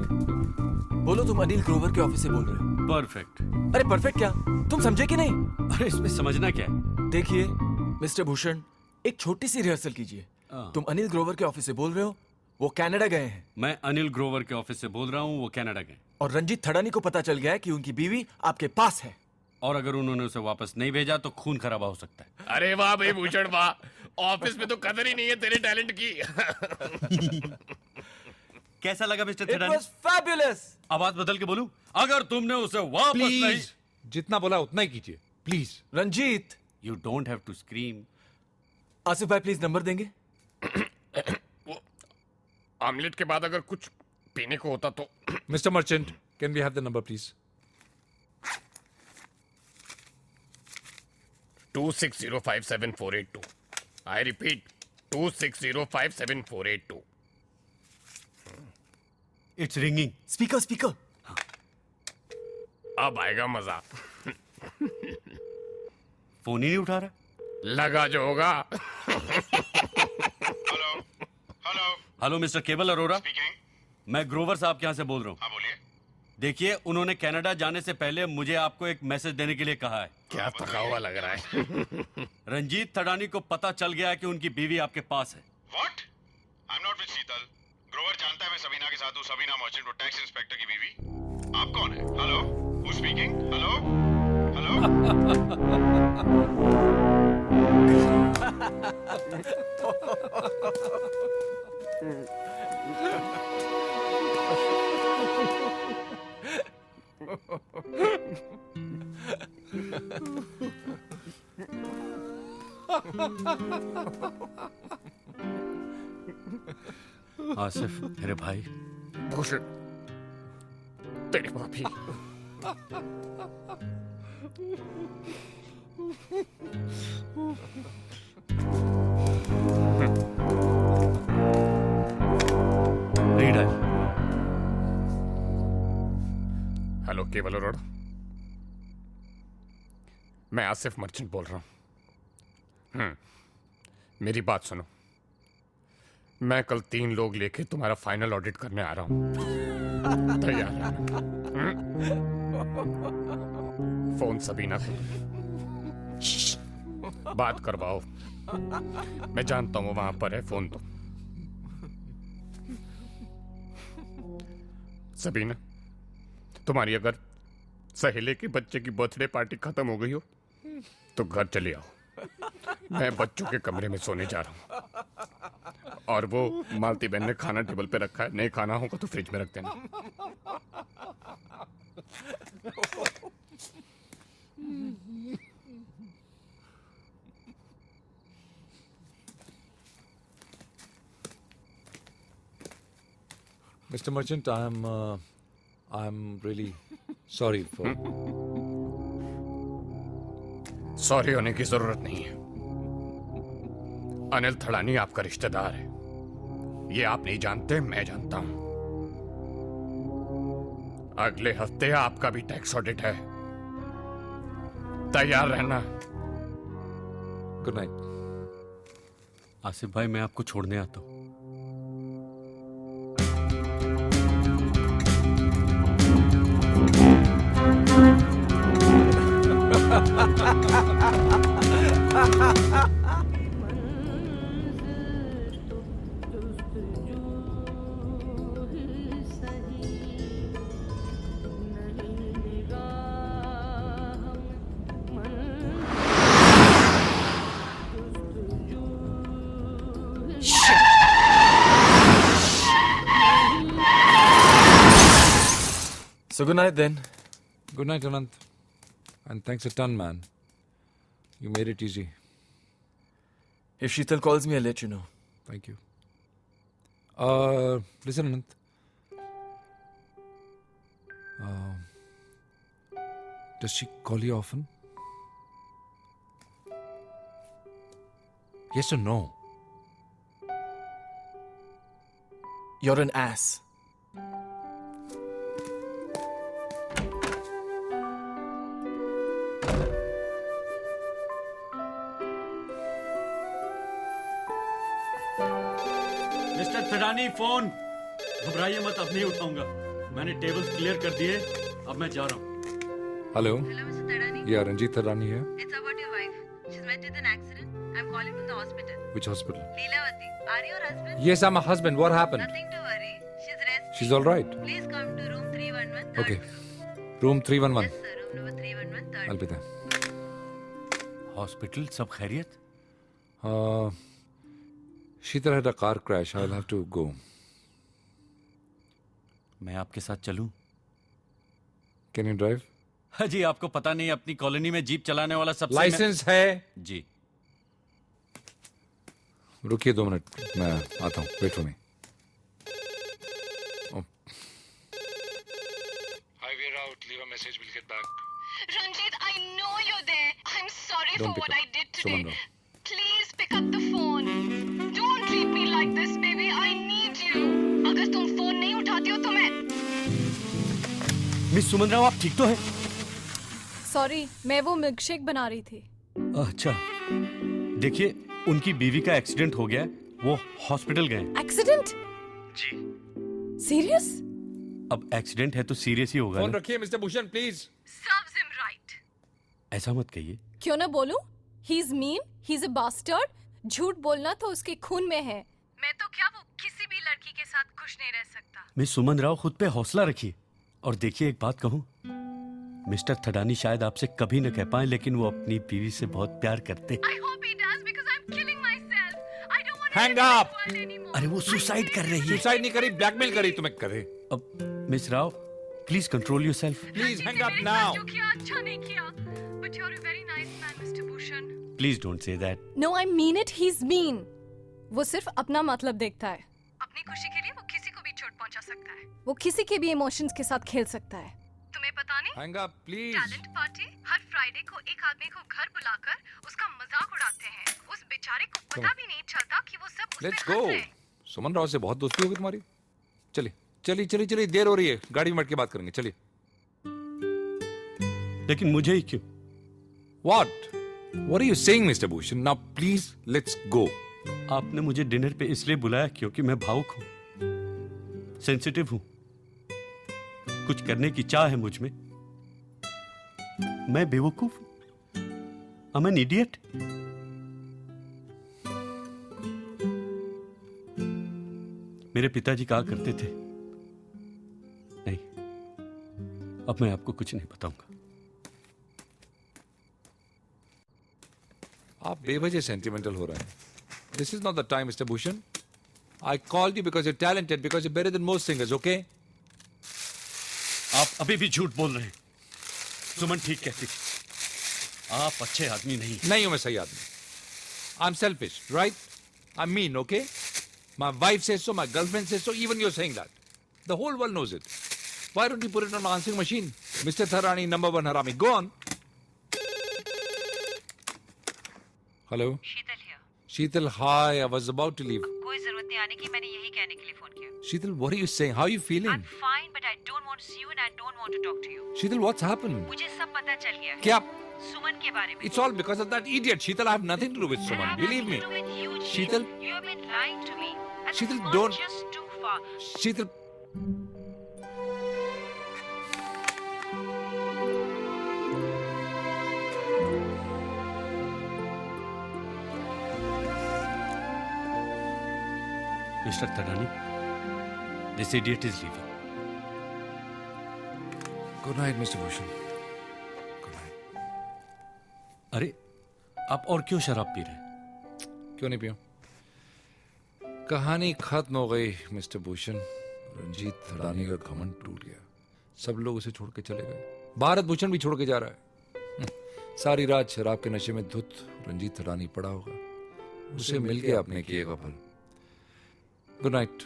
बोलो तुम अनिल ग्रोवर के ऑफिस से बोल रहे हो। परफेक्ट। अरे परफेक्ट क्या? तुम समझे कि नहीं? अरे इसमें समझना क्या है? देखिए मिस्टर भूषण, एक छोटी सी रिहर्सल कीजिए। तुम अनिल ग्रोवर के ऑफिस से बोल रहे हो, वो कनाडा गए हैं। मैं अनिल ग्रोवर के ऑफिस से बोल रहा हूँ, वो कनाडा गए। और रंजीत थडानी को पता चल गया है कि उनकी बीवी आपके पास है। और अगर उन्होंने उसे वापस नहीं भेजा तो खून खराबा हो सकता है। अरे वाह भाई भूषण वाह, ऑफिस में तो कदर ही नहीं है तेरे टैलेंट की। कैसा लगा mister It Thadani? was fabulous. आवाज बदल के बोलूं? अगर तुमने उसे वापस नहीं... प्लीज, जितना बोला उतना ही कीजिए, please. Ranjit, You don't have to scream. Asif भाई प्लीज नंबर देंगे? आमलेट के बाद अगर कुछ पीने को होता तो। Mr. Merchant, can we have the number, please? 26057482. I repeat, 26057482. It's ringing. Speaker speaker. अब आएगा मजा। फोन ही नहीं उठा रहा। लगा जो होगा। हेलो मिस्टर केवल अरोरा। मैं ग्रोवर साहब के यहाँ से बोल रहा हूँ। हाँ बोलिए। देखिए, उन्होंने कनाडा जाने से पहले मुझे आपको एक मैसेज देने के लिए कहा है। क्या थका हुआ लग रहा है। रंजीत थडानी को पता चल गया है कि उनकी बीवी आपके पास है। What? I'm not with शीतल। ग्रोवर जानता है मैं सबीना के साथ हूँ, सबीना मर्चेंट, वो टैक्स इंस्पेक्टर की बीवी। आप कौन है? Hello? Who's speaking? Hello? Asif मेरे भाई। भूषण तेरी माफी। रीडर। हेलो केवल अरोड़ा, मैं आसिफ मर्चेंट बोल रहा हूँ। मेरी बात सुनो, मैं कल 3 लोग लेके तुम्हारा फाइनल ऑडिट करने आ रहा हूँ। तैयार है? फोन सबीना को बात करवाओ। मैं जानता हूँ वहां पर है, फोन तो। सबीना, तुम्हारी अगर सहेले के बच्चे की बर्थडे पार्टी खत्म हो गई हो तो घर चले आओ। मैं बच्चों के कमरे में सोने जा रहा हूँ। और वो मालती बहन ने खाना टेबल पे रखा है, नहीं खाना होगा तो फ्रिज में रख देना। Mr. Merchant, I'm really sorry for. Sorry होने की जरूरत नहीं है। अनिल थड़ानी आपका रिश्तेदार है, ये आप नहीं जानते, मैं जानता हूं। अगले हफ्ते आपका भी टैक्स ऑडिट है, तैयार रहना। Good night. आसिफ भाई, मैं आपको छोड़ने आता हूं। So good night then. Good night, Anant. And thanks a ton, man. You made it easy. If Sheetal calls me, I'll let you know. Thank you. Listen, Anant. Does she call you often? Yes or no? You're an ass. Mister Thadani, phone. घबराइए मत, अब नहीं उठाऊंगा। मैंने tables clear कर दिए, अब मैं जा रहा हूँ। Hello? Hello, Mr. Tadani. Yeah, Ranjit Thadani here. It's about your wife. She's met with an accident. I'm calling from the hospital. Which hospital? Leelavati, are you her husband? Yes, I'm a husband. What happened? Nothing to worry. She's resting. She's all right. Please come to room 311. Third Okay. floor. Room 311. Yes, sir. Room number 311. Third I'll be there. Hospital, सब खैरियत? Sheetal had a car crash. I'll have to go. मैं आपके साथ चलूं? Can you drive? हाँ जी, आपको पता नहीं, अपनी कॉलोनी में जीप चलाने वाला सबसे लाइसेंस है? जी। रुकिए 2 मिनट, मैं आता हूँ। Wait for me. Hi, we're out. Leave a message. We'll get back. Ranjit, I know you're there. I'm sorry Don't for pick what up. I did Suman today. Rao. Please pick up the phone. Don't treat me like this, baby. I need you. अगर तुम phone नहीं उठाती हो तो मैं miss सुमन राव, आप ठीक तो हैं? सॉरी, मैं वो मिल्कशेक बना रही थी। अच्छा, देखिए, उनकी बीवी का एक्सीडेंट हो गया है, वो हॉस्पिटल गए। एक्सीडेंट? जी। सीरियस? अब एक्सीडेंट है तो सीरियस ही होगा फोन ना? रखिए mister Bhushan, please. serves him right. ऐसा मत कहिए। क्यों ना बोलूं? He is mean, he is a bastard. झूठ बोलना तो उसके खून में है। मैं तो क्या, वो किसी भी लड़की के साथ खुश नहीं रह सकता। मिस सुमन राव, खुद पे हौसला रखिए। और देखिए, एक बात कहूं, मिस्टर थडानी शायद आपसे कभी न कह पाए, लेकिन वो अपनी बीवी से बहुत प्यार करते। I hope he does because I'm killing myself. I don't want to Hang live in up. this world anymore. अरे वो सुसाइड कर रही है। सुसाइड नहीं करी, ब्लैकमेल करी तुम्हें करे। अब miss Rao, please control yourself. Please hang up मेरे नाउ। साथ जो किया अच्छा नहीं किया। But you're a very nice man, Mr. Bhushan. Please don't say that. No, I mean it, he is mean. वो सिर्फ अपना मतलब देखता है। अपनी खुशी के लिए वो किसी को भी चोट पहुंचा सकता है। वो किसी के भी इमोशंस के साथ खेल सकता है। तुम्हें पता नहीं? Hang up please. Talent party her Friday को एक आदमी को घर बुलाकर उसका मजाक उड़ाते हैं। उस बेचारे को पता भी नहीं चलता कि वो सब उसमें लेट्स हंस गो। रहे हैं। सुमन राव से बहुत दोस्ती होगी तुम्हारी। चलिए चलिए चलिए चलिए, देर हो रही है, गाड़ी में बैठ के बात करेंगे। चलिए। लेकिन मुझे ही क्यों? What are you saying, Mr. Bhushan? Now please let's go. आपने मुझे डिनर पे इसलिए बुलाया क्योंकि मैं भावुक हूं, सेंसिटिव हूं, कुछ करने की चाह है मुझ में। मैं बेवकूफ हूं, I'm an idiot. मेरे पिताजी कहा करते थे, नहीं, अब मैं आपको कुछ नहीं बताऊंगा। आप बेवजह सेंटिमेंटल हो रहे हैं। This is not the time mister Bhushan. I called you because you talented, because you better than most singers, okay? आप अभी भी झूठ बोल रहे हैं। सुमन ठीक कहती थी, आप अच्छे आदमी नहीं हूं मैं सही आदमी। I am selfish, right? I am mean, okay? My wife says so, my girlfriend says so, even you are saying that. The whole world knows it. Why don't you put it on my answering machine? Mr. Tharani, number one harami. Go on. Hello? Sheetal here. Sheetal, hi. I was about to leave. कोई जरूरत नहीं आने की, मैंने यही कहने के लिए फोन किया। Sheetal, what are you saying? How are you feeling? I'm fine, but I don't want to see you and I don't want to talk to you. Sheetal, what's happened? मुझे सब पता चल गया है। क्या? सुमन के बारे में। It's all because of that idiot. Sheetal, I have nothing to do with Suman. Believe me. Sheetal. You have been lying to me. And Sheetal, this is don't. just too far. Sheetal. Mister Thadani, this idiot is leaving. Good night, Mr. Bhushan. अरे, आप और क्यों शराब P रहे हैं? क्यों नहीं पियो? कहानी खत्म हो गई मिस्टर भूषण। रंजीत थडानी का घमंड टूट गया। सब लोग उसे छोड़ के चले गए। भारत भूषण भी छोड़ के जा रहा है। सारी रात शराब के नशे में धुत रंजीत थडानी पड़ा होगा। उसे मिल गया अपने किए का फल। Good night.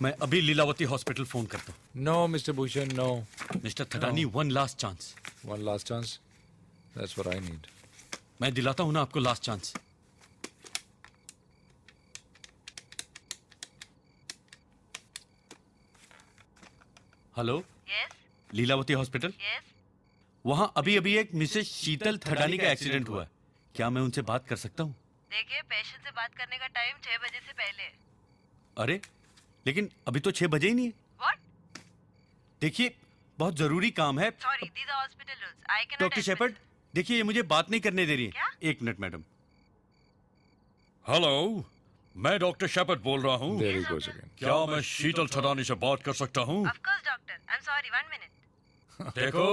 मैं अभी लीलावती हॉस्पिटल फोन करता हूँ। No mister Bhushan, no. Mister Thadani, one last chance. One last chance? That's what I need. मैं दिलाता हूं ना आपको last chance. Hello? Yes? Lilavati hospital? Yes? वहां अभी अभी एक मिसेस शीतल थडानी का एक्सीडेंट हुआ है। क्या मैं उनसे बात कर सकता हूं? देखिए, पेशेंट से बात करने का टाइम 6 बजे से पहले है। अरे, लेकिन अभी तो 6 बजे ही नहीं है। What? देखिए, बहुत जरूरी काम है। Sorry, these are hospital rules. I cannot doctor admit- Shepard, देखिए ये मुझे बात नहीं करने दे रही है। एक मिनट मैडम। हेलो, मैं डॉक्टर शेपर्ड बोल रहा हूँ। There he goes again. क्या मैं शीतल थडानी से बात कर सकता हूँ? Of course, doctor. I'm sorry, 1 minute. देखो,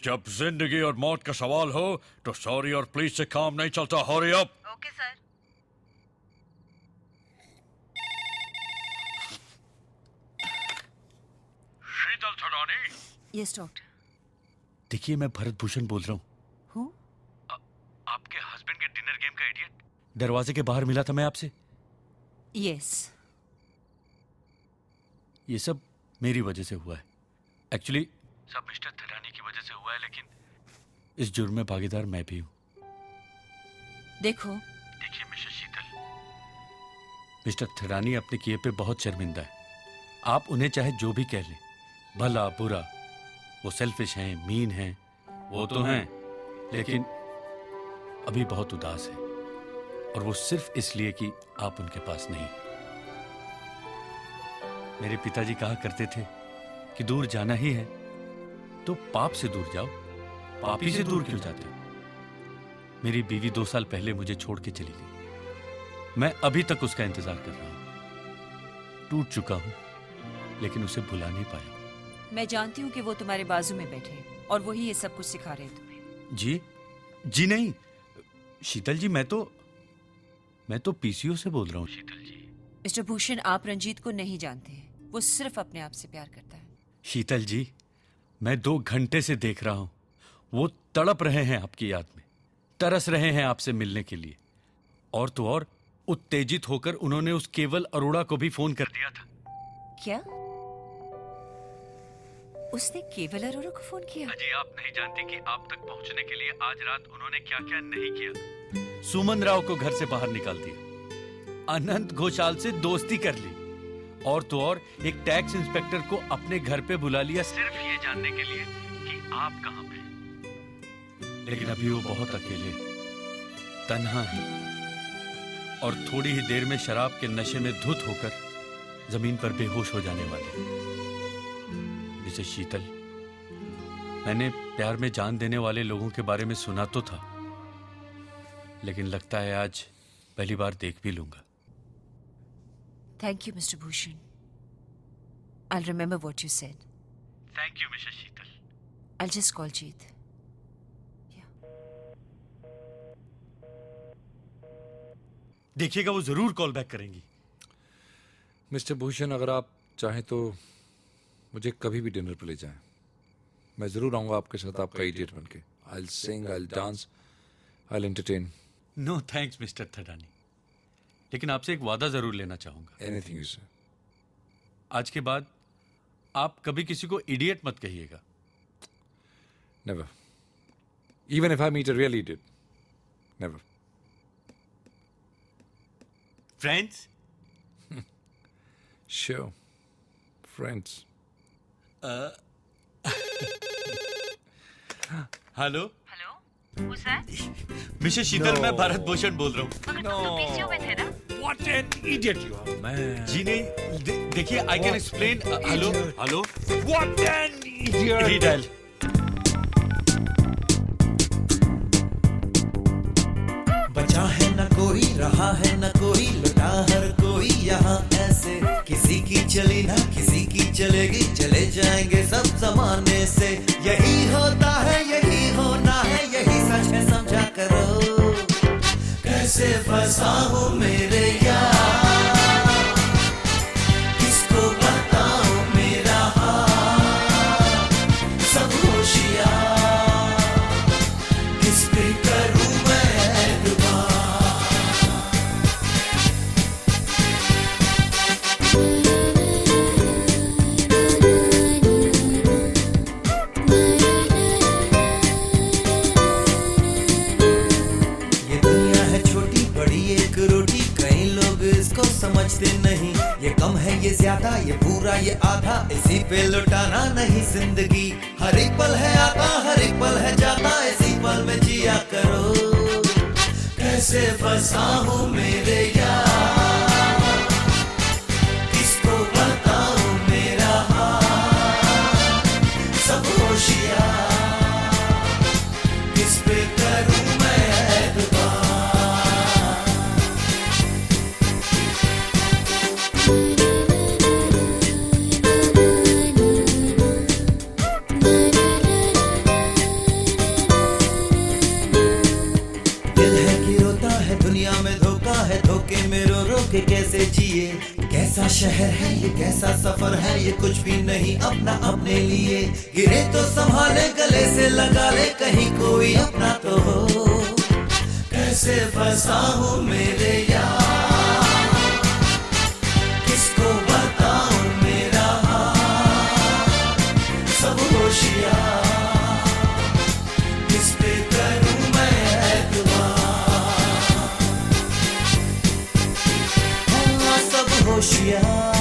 जब जिंदगी और मौत का सवाल हो तो सॉरी और प्लीज से काम नहीं चलता। Hurry up. Okay, sir. शीतल थडानी। Yes, doctor. देखिए, मैं भरत भूषण बोल रहा हूँ। Who? आपके हस्बैंड के डिनर गेम का इडियट दरवाजे के बाहर मिला था मैं आपसे। Yes. ये सब मेरी वजह से हुआ है। एक्चुअली सब मिस्टर थडानी की वजह से हुआ है, लेकिन इस जुर्म में भागीदार मैं भी हूँ। देखो, देखिए मिस्टर शीतल, मिस्टर थडानी अपने किए पे बहुत शर्मिंदा है। आप उन्हें चाहे जो भी कह लें, भला बुरा, वो सेल्फिश हैं, मीन हैं, वो तो हैं, लेकिन अभी बहुत उदास है, और वो सिर्फ इसलिए कि आप उनके पास नहीं। मेरे पिताजी कहा करते थे कि दूर जाना ही है तो पाप से दूर जाओ, पापी से दूर क्यों जाते हो? मेरी बीवी 2 साल पहले मुझे छोड़ के चली गई। मैं अभी तक उसका इंतजार कर रहा हूं। टूट चुका हूं, लेकिन उसे भुला नहीं पाया। मैं जानती हूँ कि वो तुम्हारे बाजू में बैठे हैं और वही ये सब कुछ सिखा रहे हैं तुम्हें। जी नहीं शीतल जी, मैं तो पीसीओ से बोल रहा हूँ। शीतल जी। मिस्टर भूषण, आप रंजीत को नहीं जानते हैं। वो सिर्फ अपने आप से प्यार करता है। शीतल जी, मैं 2 घंटे से देख रहा हूं, वो तड़प रहे हैं आपकी याद में, तरस रहे हैं आपसे मिलने के लिए। और तो और उत्तेजित होकर उन्होंने उस केवल अरोड़ा को भी फोन कर दिया था। क्या? उसने केवल अरोड़ा को फोन किया? अजी, आप नहीं जानती कि आप तक पहुंचने के लिए आज रात उन्होंने क्या क्या नहीं किया। सुमन राव को घर से बाहर निकाल दिया, अनंत घोषाल से दोस्ती कर ली, और तो और एक टैक्स इंस्पेक्टर को अपने घर पे बुला लिया, सिर्फ ये जानने के लिए कि आप कहां पे। लेकिन अभी वो बहुत अकेले, तन्हा है, और थोड़ी ही देर में शराब के नशे में धुत होकर जमीन पर बेहोश हो जाने वाले। मिसेस शीतल, मैंने प्यार में जान देने वाले लोगों के बारे में सुना तो था, लेकिन लगता है आज पहली बार देख भी लूंगा। Thank you, Mr. Bhushan. I'll remember what you said. Thank you, Mrs. Sheetal. I'll just call Jeet. देखिएगा वो जरूर कॉल बैक करेंगी। मिस्टर भूषण, अगर आप चाहें तो मुझे कभी भी डिनर पर ले जाएं। मैं जरूर आऊंगा आपके साथ, आपका इडियट बन के। I'll sing, I'll dance, I'll entertain. No thanks mister Thadani, लेकिन आपसे एक वादा जरूर लेना चाहूंगा। Anything you say. आज के बाद आप कभी किसी को इडियट मत कहिएगा। Never. Even if I meet a real idiot. Never. Friends? Sure. Friends. Hello Hello? Who's that? Mrs Sheetal, मैं भारत भूषण बोल रहा हूँ। मगर तुम तो पीसीओ में थे ना? What an idiot you are, man. जी नहीं, देखिए I can explain. Hello hello. What an idiot. Redial. बचा है न कोई, रहा है न कोई, लुटा हर कोई यहाँ ऐसे। किसी की चली ना किसी की चलेगी, चले जाएंगे सब जमाने से। यही होता है, यही होना है, यही सच है, समझा करो। कैसे फंसा हूँ मेरे यार, किसको बताऊँ मेरा हाल। सब होशियार, किस पे करूँ मैं एतबार। ये दुनिया है छोटी बड़ी एक रोटी, कई लोग इसको समझते नहीं। ये कम है ये ज्यादा, ये पूरा ये आधा, इसी पे लुटाना नहीं जिंदगी। हर एक पल है आता, हर एक पल है जाता, इसी पल में जिया करो। कैसे फंसा हूँ मेरे यार, किसको बताऊँ मेरा हाल। सब होशियार, किस पे करूँ मैं एतबार। दिल है कि रोता है, दुनिया में धोखा है, धोखे में रो रो के कैसे जिए। कैसा शहर है ये, कैसा सफर है ये, कुछ भी नहीं अपना अपने लिए। गिरे तो संभाले, गले से लगा ले, कहीं कोई अपना तो हो। कैसे फंसा हूँ मेरे यार, किसको बताऊँ मेरा हाल। सब होशियार, किस पे करूँ मैं एतबार। हाँ, सब होशियार,